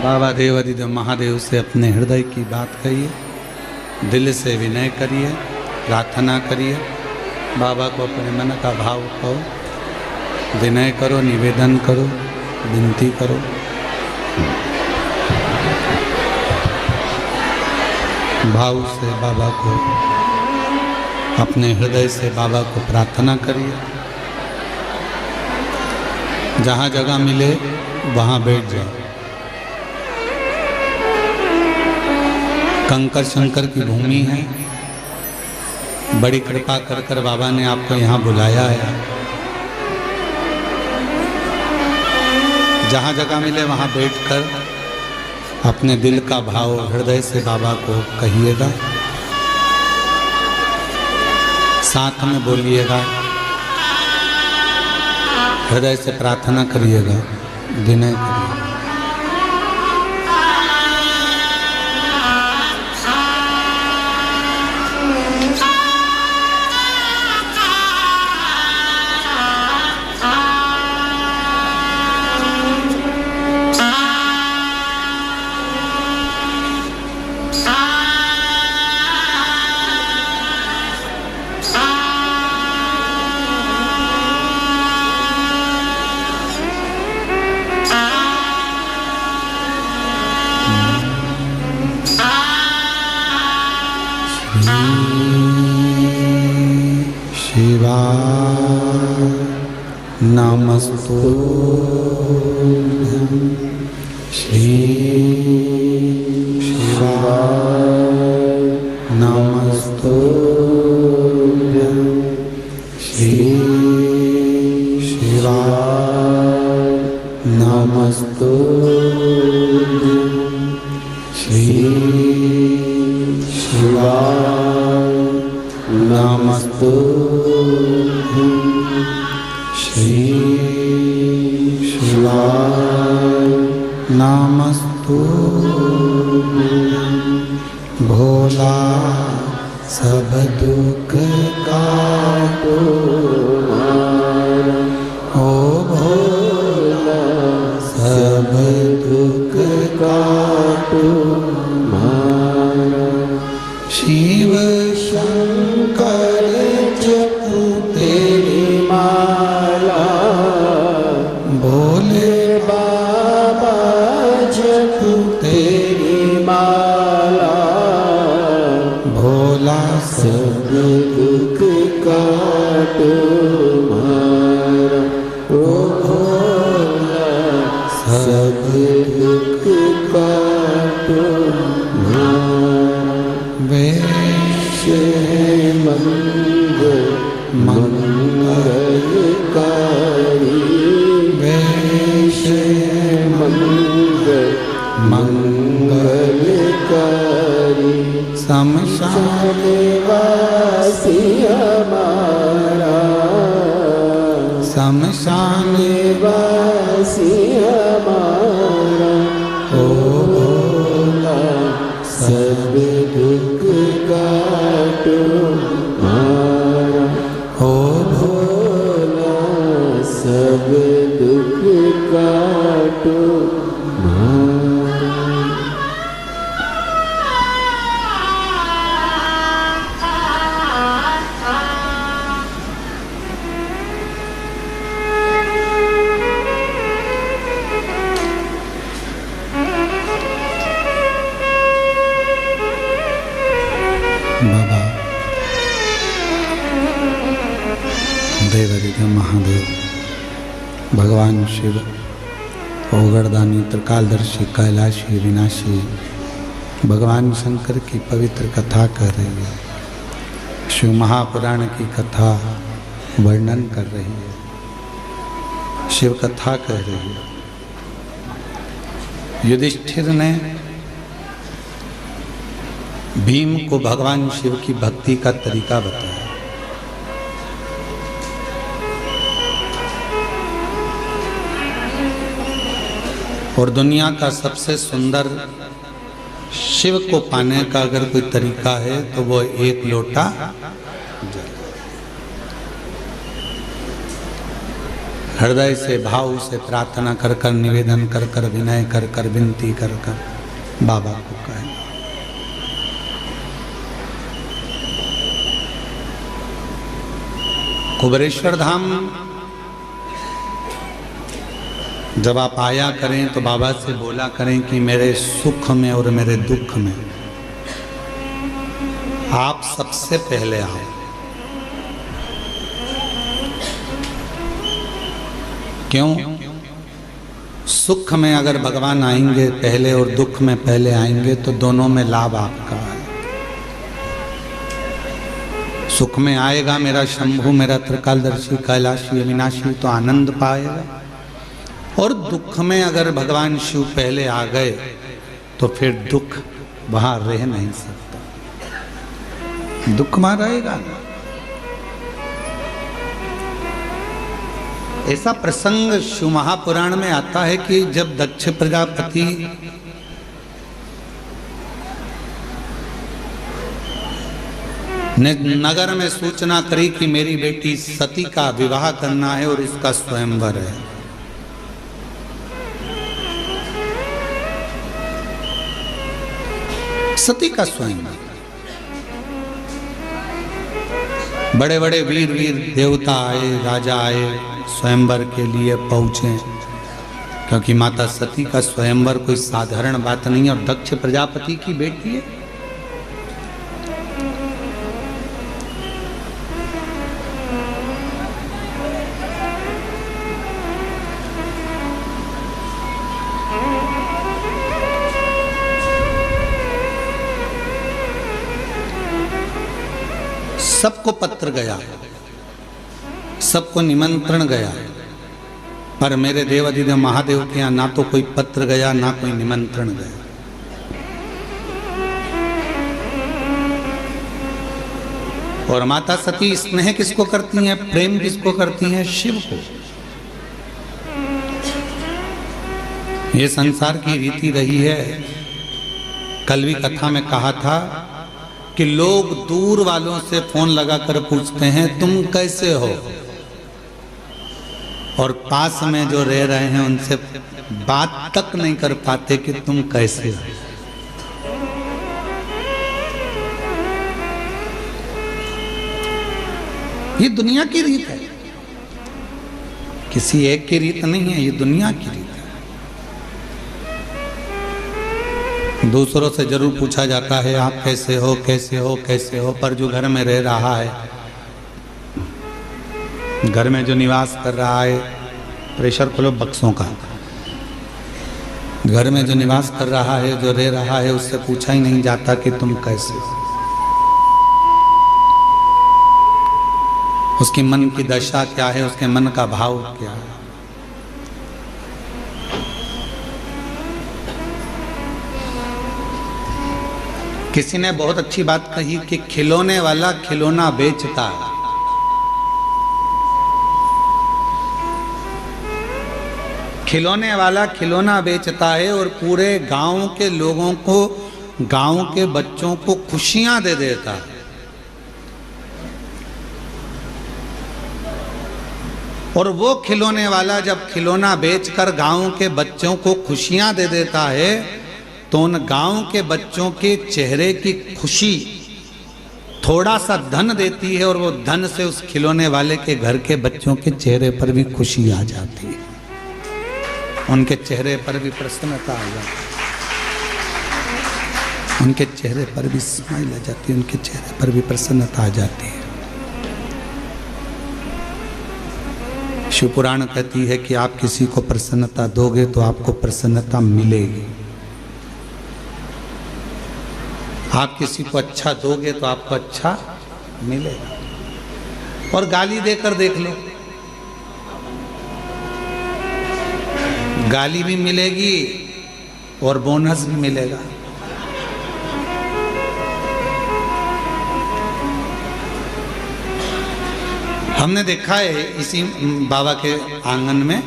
बाबा देवाधिदेव महादेव से अपने हृदय की बात कहिए, दिल से विनय करिए, प्रार्थना करिए। बाबा को अपने मन का भाव कहो, विनय करो, निवेदन करो, विनती करो। भाव से बाबा को, अपने हृदय से बाबा को प्रार्थना करिए। जहाँ जगह मिले वहाँ बैठ जाओ। कंकर शंकर की भूमि है, बड़ी कृपा कर कर बाबा ने आपको यहाँ बुलाया है। जहाँ जगह मिले वहाँ बैठकर अपने दिल का भाव हृदय से बाबा को कहिएगा, साथ में बोलिएगा, हृदय से प्रार्थना करिएगा, विनय करिएगा। शिवाय नमस्तुभ्यं श्री शिवाय नमस्तुभ्यं श्री शिवाय नमस्तुभ्यं श्री शिवाय नमस्तुभ्यं श्री शिवाय नमस्तुभ्यं भोला सब दुख काटो ओ भोला सब दुख काटो शिव शंकर जपू तेरी माला भोले बाबा जपू तेरी माला भोला सब दुख काटो मारा ओ भोला सब दुख काटो मंगलकारी वैश मंगलकारी शमशान वासी हमारा शमशान वासी हमारा ओ भोला सब दुख काटो मारा ओ भोला सब दुख काटो मारा। बाबा देवादिदेव महादेव भगवान शिव ओगरदानी त्रिकालदर्शी कैलाशी विनाशी भगवान शंकर की पवित्र कथा कर रही है। शिव महापुराण की कथा वर्णन कर रही है, शिव कथा कह रही है। युधिष्ठिर ने भीम को भगवान शिव की भक्ति का तरीका बताया। और दुनिया का सबसे सुंदर शिव को पाने का अगर कोई तरीका है तो वो एक लोटा जल। हृदय से भाव से प्रार्थना कर कर निवेदन कर कर विनय कर कर विनती कर कर बाबा को कहे। कुबेरेश्वर धाम जब आप आया करें तो बाबा से बोला करें कि मेरे सुख में और मेरे दुख में आप सबसे पहले आओ। क्यों? सुख में अगर भगवान आएंगे पहले और दुख में पहले आएंगे तो दोनों में लाभ आपका है। सुख में आएगा मेरा शंभु मेरा त्रिकालदर्शी कैलाशी अविनाशी तो आनंद पाएगा, और दुख में अगर भगवान शिव पहले आ गए तो फिर दुख वहां रह नहीं सकता, दुख वहां रहेगा ना। ऐसा प्रसंग शिव महापुराण में आता है कि जब दक्ष प्रजापति ने नगर में सूचना करी कि मेरी बेटी सती का विवाह करना है और इसका स्वयंवर है, सती का स्वयंवर। बड़े बड़े वीर वीर देवता आए, राजा आए, स्वयंवर के लिए पहुंचे, क्योंकि माता सती का स्वयंवर कोई साधारण बात नहीं है और दक्ष प्रजापति की बेटी है। सबको पत्र गया, सबको निमंत्रण गया, पर मेरे देवाधिदेव महादेव के यहाँ ना तो कोई पत्र गया ना कोई निमंत्रण गया। और माता सती स्नेह किसको करती हैं, प्रेम किसको करती हैं? शिव को। ये संसार की रीति रही है। कल भी कथा में कहा था कि लोग दूर वालों से फोन लगाकर पूछते हैं तुम कैसे हो, और पास में जो रह रहे हैं उनसे बात तक नहीं कर पाते कि तुम कैसे हो। ये दुनिया की रीत है, किसी एक की रीत नहीं है, ये दुनिया की रीत है। दूसरों से जरूर पूछा जाता है आप कैसे हो, कैसे हो, कैसे हो, पर जो घर में रह रहा है, घर में जो निवास कर रहा है, प्रेशर खोलो बक्सों का, घर में जो निवास कर रहा है, जो रह रहा है, उससे पूछा ही नहीं जाता कि तुम कैसे हो। उसके मन की दशा क्या है, उसके मन का भाव क्या है। किसी ने बहुत अच्छी बात कही कि खिलौने वाला खिलौना बेचता है, खिलौने वाला खिलौना बेचता है और पूरे गांव के लोगों को, गांव के बच्चों को खुशियां दे देता है। और वो खिलौने वाला जब खिलौना बेचकर गांव के बच्चों को खुशियां दे देता है तो उन गांव के बच्चों के चेहरे की खुशी थोड़ा सा धन देती है, और वो धन से उस खिलौने वाले के घर के बच्चों के चेहरे पर भी खुशी आ जाती है, उनके चेहरे पर भी प्रसन्नता आ जाती है, उनके चेहरे पर भी स्माइल आ जाती है, उनके चेहरे पर भी प्रसन्नता आ जाती है। शिव पुराण कहती है कि आप किसी को प्रसन्नता दोगे तो आपको प्रसन्नता मिलेगी, आप किसी को अच्छा दोगे तो आपको अच्छा मिलेगा। और गाली देकर देख लो, गाली भी मिलेगी और बोनस भी मिलेगा। हमने देखा है इसी बाबा के आंगन में,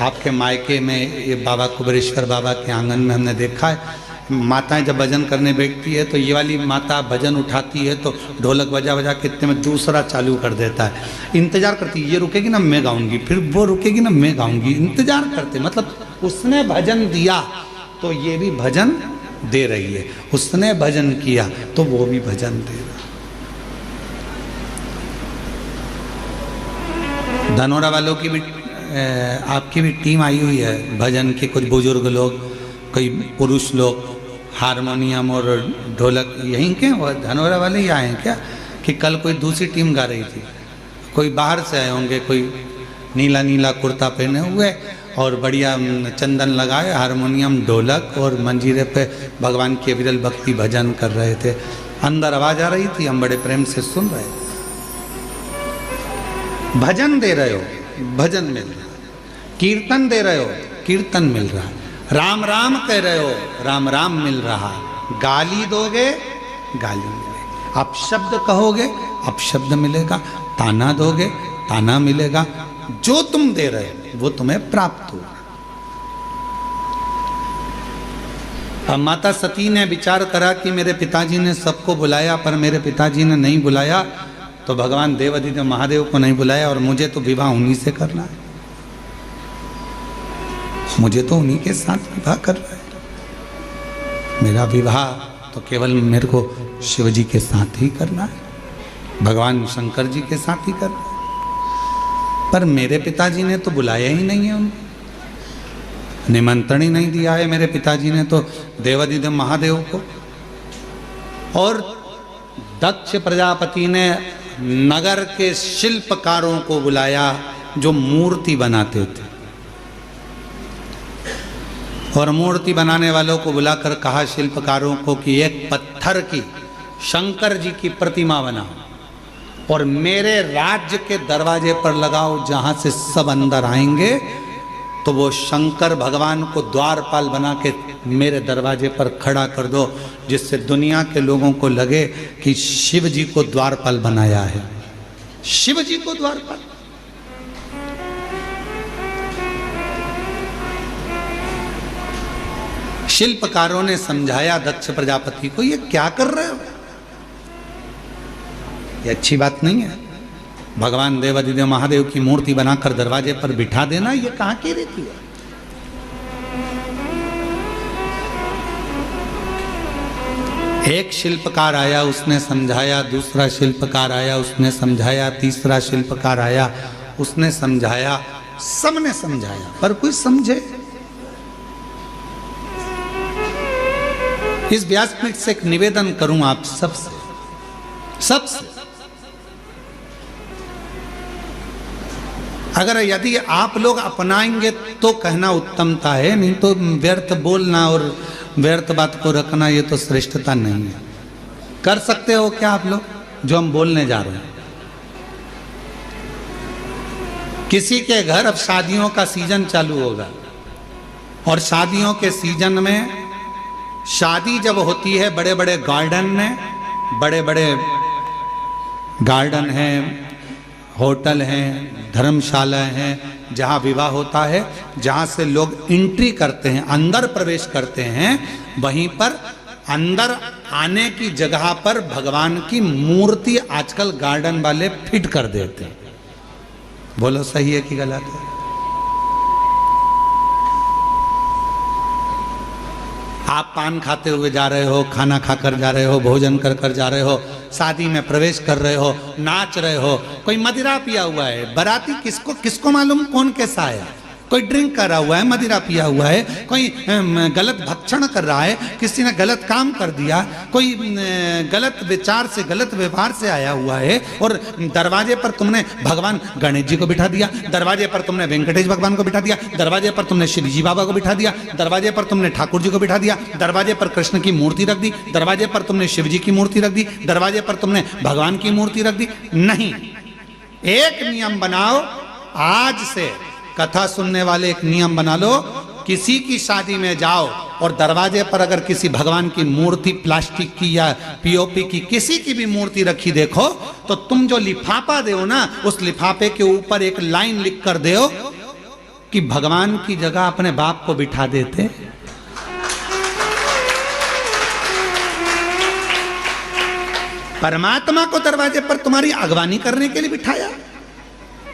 आपके मायके में, ये बाबा कुबेरेश्वर बाबा के आंगन में हमने देखा है, माताएं जब भजन करने बैठती है तो ये वाली माता भजन उठाती है तो ढोलक बजा बजा के इतने में दूसरा चालू कर देता है, इंतजार करती है, ये रुकेगी ना मैं गाऊंगी, फिर वो रुकेगी ना मैं गाऊंगी, इंतजार करते, मतलब उसने भजन दिया तो ये भी भजन दे रही है, उसने भजन किया तो वो भी भजन दे रहा। धनोरा वालों की भी आपकी भी टीम आई हुई है भजन के, कुछ बुजुर्ग लोग, कोई पुरुष लोग, हारमोनियम और ढोलक यहीं के वो धनोरा वाले ही आए हैं क्या? कि कल कोई दूसरी टीम गा रही थी, कोई बाहर से आए होंगे, कोई नीला नीला कुर्ता पहने हुए और बढ़िया चंदन लगाए, हारमोनियम ढोलक और मंजीरे पे भगवान के विरल भक्ति भजन कर रहे थे। अंदर आवाज़ आ रही थी, हम बड़े प्रेम से सुन रहे थे। भजन दे रहे हो, भजन मिल रहा, कीर्तन दे रहे हो, कीर्तन मिल रहा, राम राम कह रहे हो, राम राम मिल रहा, गाली दोगे गाली मिलेगी, अपशब्द कहोगे अपशब्द मिलेगा, ताना दोगे ताना मिलेगा, जो तुम दे रहे हो वो तुम्हें प्राप्त होगा। अब माता सती ने विचार करा कि मेरे पिताजी ने सबको बुलाया पर मेरे पिताजी ने नहीं बुलाया, तो भगवान देवाधिदेव महादेव को नहीं बुलाया और मुझे तो विवाह उन्हीं से करना है, मुझे तो उन्हीं के साथ विवाह करना है, मेरा विवाह तो केवल मेरे को शिव जी के साथ ही करना है, भगवान शंकर जी के साथ ही करना है। पर मेरे पिताजी ने तो बुलाया ही नहीं है, उनको निमंत्रण ही नहीं दिया है मेरे पिताजी ने तो देवाधिदेव महादेव को। और दक्ष प्रजापति ने नगर के शिल्पकारों को बुलाया जो मूर्ति बनाते थे, और मूर्ति बनाने वालों को बुलाकर कहा शिल्पकारों को कि एक पत्थर की शंकर जी की प्रतिमा बनाओ। और मेरे राज्य के दरवाजे पर लगाओ, जहां से सब अंदर आएंगे, तो वो शंकर भगवान को द्वारपाल बना के मेरे दरवाजे पर खड़ा कर दो, जिससे दुनिया के लोगों को लगे कि शिव जी को द्वारपाल बनाया है। शिव जी को द्वारपाल। शिल्पकारों ने समझाया दक्ष प्रजापति को, ये क्या कर रहे हो, ये अच्छी बात नहीं है। भगवान देवादिदेव महादेव की मूर्ति बनाकर दरवाजे पर बिठा देना, ये कहां की रीति है। एक शिल्पकार आया, उसने समझाया, दूसरा शिल्पकार आया, उसने समझाया, तीसरा शिल्पकार आया, उसने समझाया, सबने समझाया, पर कोई समझे। इस व्यासपीठ से एक निवेदन करूं आप सबसे, अगर यदि आप लोग अपनाएंगे तो कहना उत्तमता है, नहीं तो व्यर्थ बोलना और व्यर्थ बात को रखना, ये तो श्रेष्ठता नहीं है। कर सकते हो क्या आप लोग जो हम बोलने जा रहे हैं? किसी के घर अब शादियों का सीजन चालू होगा, और शादियों के सीजन में शादी जब होती है, बड़े बड़े गार्डन में, बड़े बड़े गार्डन हैं, होटल हैं, धर्मशाला हैं, जहाँ विवाह होता है, जहाँ से लोग एंट्री करते हैं, अंदर प्रवेश करते हैं, वहीं पर अंदर आने की जगह पर भगवान की मूर्ति आजकल गार्डन वाले फिट कर देते हैं। बोलो सही है कि गलत है? आप पान खाते हुए जा रहे हो, खाना खाकर जा रहे हो, भोजन कर कर जा रहे हो, शादी में प्रवेश कर रहे हो, नाच रहे हो, कोई मदिरा पिया हुआ है, बाराती किसको मालूम कौन कैसा है, कोई ड्रिंक कर रहा हुआ है, मदिरा पिया हुआ है, कोई गलत भक्षण कर रहा है, किसी ने गलत काम कर दिया, कोई गलत विचार से, गलत व्यवहार से आया हुआ है, और दरवाजे पर तुमने भगवान गणेश जी को बिठा दिया, दरवाजे पर तुमने वेंकटेश भगवान को बिठा दिया, दरवाजे पर तुमने श्री जी बाबा को बिठा दिया, दरवाजे पर तुमने ठाकुर जी को बिठा दिया, दरवाजे पर कृष्ण की मूर्ति रख दी, दरवाजे पर तुमने शिव जी की मूर्ति रख दी, दरवाजे पर तुमने भगवान की मूर्ति रख दी। नहीं, एक नियम बनाओ, आज से कथा सुनने वाले एक नियम बना लो, किसी की शादी में जाओ और दरवाजे पर अगर किसी भगवान की मूर्ति प्लास्टिक की या पीओपी की किसी की भी मूर्ति रखी देखो, तो तुम जो लिफाफा दो ना, उस लिफाफे के ऊपर एक लाइन लिख कर दो कि भगवान की जगह अपने बाप को बिठा देते। परमात्मा को दरवाजे पर तुम्हारी अगवानी करने के लिए बिठाया।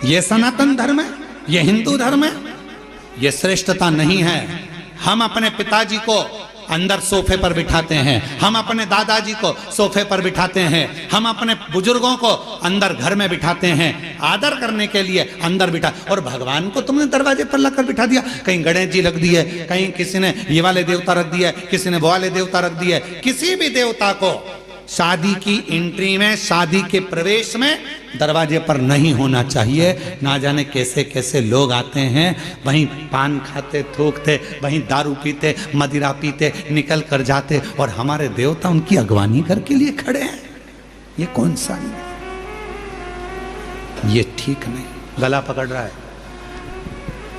यह सनातन धर्म है, यह हिंदू धर्म है, यह श्रेष्ठता नहीं है। हम अपने पिताजी को अंदर सोफे पर बिठाते हैं, हम अपने दादाजी को सोफे पर बिठाते हैं, हम अपने बुजुर्गों को अंदर घर में बिठाते हैं, आदर करने के लिए अंदर बिठा, और भगवान को तुमने दरवाजे पर लाकर बिठा दिया। कहीं गणेश जी रख दिए, कहीं किसी ने ये वाले देवता रख दिए, किसी ने वो वाले देवता रख दिए। किसी भी देवता को शादी की एंट्री में, शादी के प्रवेश में दरवाजे पर नहीं होना चाहिए। ना जाने कैसे कैसे लोग आते हैं, वहीं पान खाते, थूकते, वहीं दारू पीते, मदिरा पीते, निकल कर जाते, और हमारे देवता उनकी अगवानी करके लिए खड़े हैं। ये कौन सा नहीं, ये ठीक नहीं, गला पकड़ रहा है,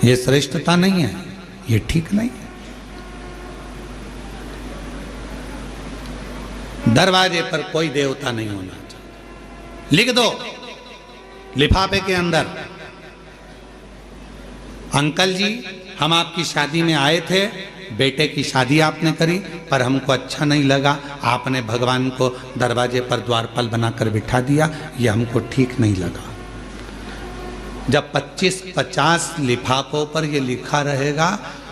ये श्रेष्ठता नहीं है, ये ठीक नहीं है। दरवाजे पर कोई देवता नहीं होना चाहिए। लिख दो लिफाफे के अंदर, अंकल जी हम आपकी शादी में आए थे, बेटे की शादी आपने करी, पर हमको अच्छा नहीं लगा, आपने भगवान को दरवाजे पर द्वारपाल बनाकर बिठा दिया, ये हमको ठीक नहीं लगा। जब 25-50 लिफाफों पर ये लिखा रहेगा,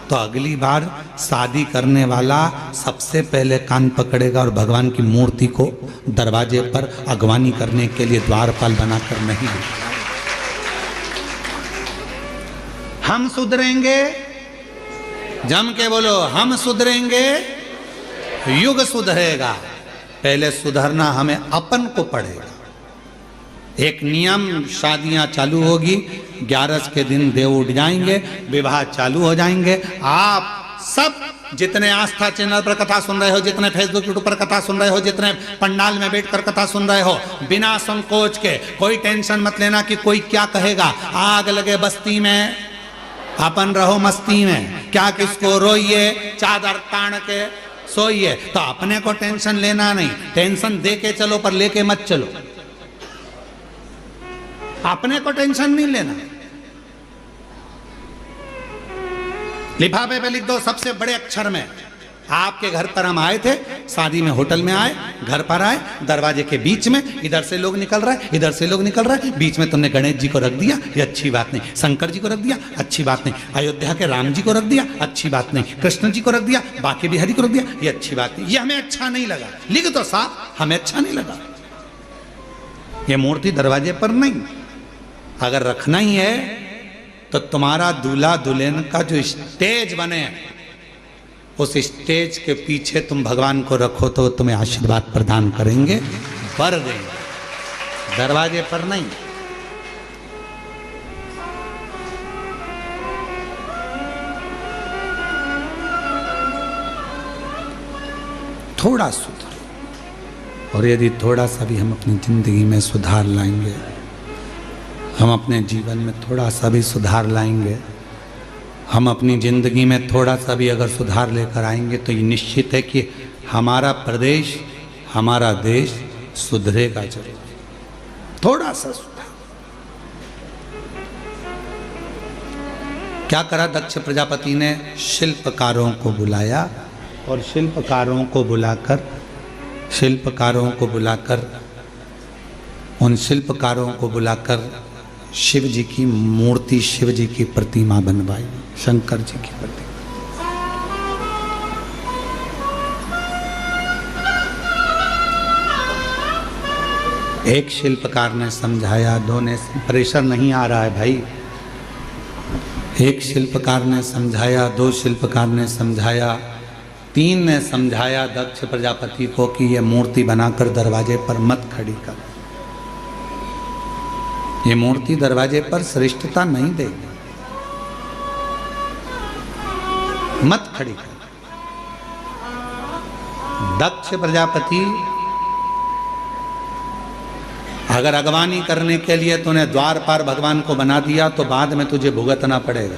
तो अगली बार शादी करने वाला सबसे पहले कान पकड़ेगा और भगवान की मूर्ति को दरवाजे पर अगवानी करने के लिए द्वारपाल बनाकर नहीं बिठाएगा। हम सुधरेंगे, जम के बोलो, हम सुधरेंगे, युग सुधरेगा। पहले सुधरना हमें अपन को पड़ेगा। एक नियम, शादियां चालू होगी, 11 के दिन देव उठ जाएंगे, विवाह चालू हो जाएंगे। आप सब जितने आस्था चैनल पर कथा सुन रहे हो, जितने फेसबुक यूट्यूब पर कथा सुन रहे हो, जितने पंडाल में बैठकर कथा सुन रहे हो, बिना संकोच के कोई टेंशन मत लेना कि कोई क्या कहेगा। आग लगे बस्ती में, अपन रहो मस्ती में, क्या किसको रोइए, चादर तान के सोइए। तो अपने को टेंशन लेना नहीं, टेंशन दे के चलो पर लेके मत चलो। अपने को टेंशन नहीं लेना। लिफाफे पे लिख दो सबसे बड़े अक्षर में, आपके घर पर हम आए थे, शादी में होटल में आए, घर पर आए, दरवाजे के बीच में इधर से लोग निकल रहे हैं, इधर से लोग निकल रहे हैं, बीच में तुमने गणेश जी को रख दिया, ये अच्छी बात नहीं। शंकर जी को रख दिया, अच्छी बात नहीं। अयोध्या के राम जी को रख दिया, अच्छी बात नहीं। कृष्ण जी को रख दिया, बाकी बिहारी को रख दिया, ये अच्छी बात नहीं। ये हमें अच्छा नहीं लगा। लिख दो साहब, हमें अच्छा नहीं लगा। ये मूर्ति दरवाजे पर नहीं। अगर रखना ही है तो तुम्हारा दूल्हा दुल्हन का जो स्टेज बने, उस स्टेज के पीछे तुम भगवान को रखो तो तुम्हें आशीर्वाद प्रदान करेंगे, वर देंगे, दरवाजे पर नहीं। थोड़ा सुधार, और यदि थोड़ा सा भी हम अपनी जिंदगी में सुधार लाएंगे, हम अपने जीवन में थोड़ा सा भी सुधार लाएंगे, हम अपनी ज़िंदगी में थोड़ा सा भी अगर सुधार लेकर आएंगे, तो ये निश्चित है कि हमारा प्रदेश, हमारा देश सुधरेगा जरूर। थोड़ा सा सुधार। क्या करा दक्ष प्रजापति ने? शिल्पकारों को बुलाया, और शिल्पकारों को बुलाकर शिव जी की मूर्ति, शिव जी की प्रतिमा बनवाई, शंकर जी की प्रतिमा। एक शिल्पकार ने समझाया, दो ने, प्रेशर नहीं आ रहा है भाई। एक शिल्पकार ने समझाया, दो शिल्पकार ने समझाया, तीन ने समझाया दक्ष प्रजापति को कि यह मूर्ति बनाकर दरवाजे पर मत खड़ी कर। ये मूर्ति दरवाजे पर श्रेष्ठता नहीं देगी, मत खड़ी कर। दक्ष प्रजापति अगर अगवानी करने के लिए तूने द्वार पार भगवान को बना दिया, तो बाद में तुझे भुगतना पड़ेगा।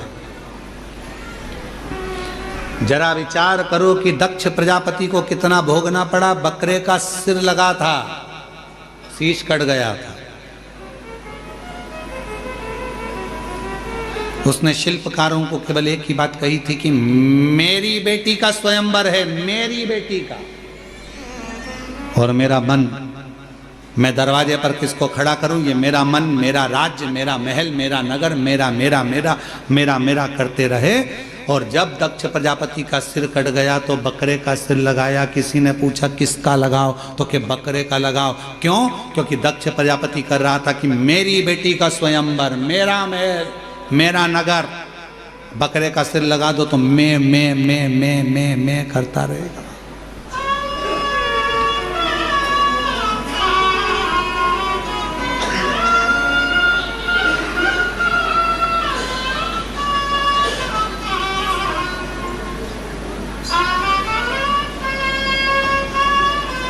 जरा विचार करो कि दक्ष प्रजापति को कितना भोगना पड़ा। बकरे का सिर लगा था, शीश कट गया था। उसने शिल्पकारों को केवल एक ही बात कही थी कि मेरी बेटी का स्वयंवर है, मेरी बेटी का, और मेरा मन, मैं दरवाजे पर किसको खड़ा करूं? ये मेरा मन, मेरा राज्य, मेरा महल, मेरा नगर, मेरा मेरा मेरा मेरा मेरा करते रहे। और जब दक्ष प्रजापति का सिर कट गया तो बकरे का सिर लगाया। किसी ने पूछा किसका लगाओ, तो कि बकरे का लगाओ। क्यों? क्योंकि दक्ष प्रजापति कर रहा था कि मेरी बेटी का स्वयंवर, मेरा महल, मेरा नगर। बकरे का सिर लगा दो तो मैं करता रहेगा।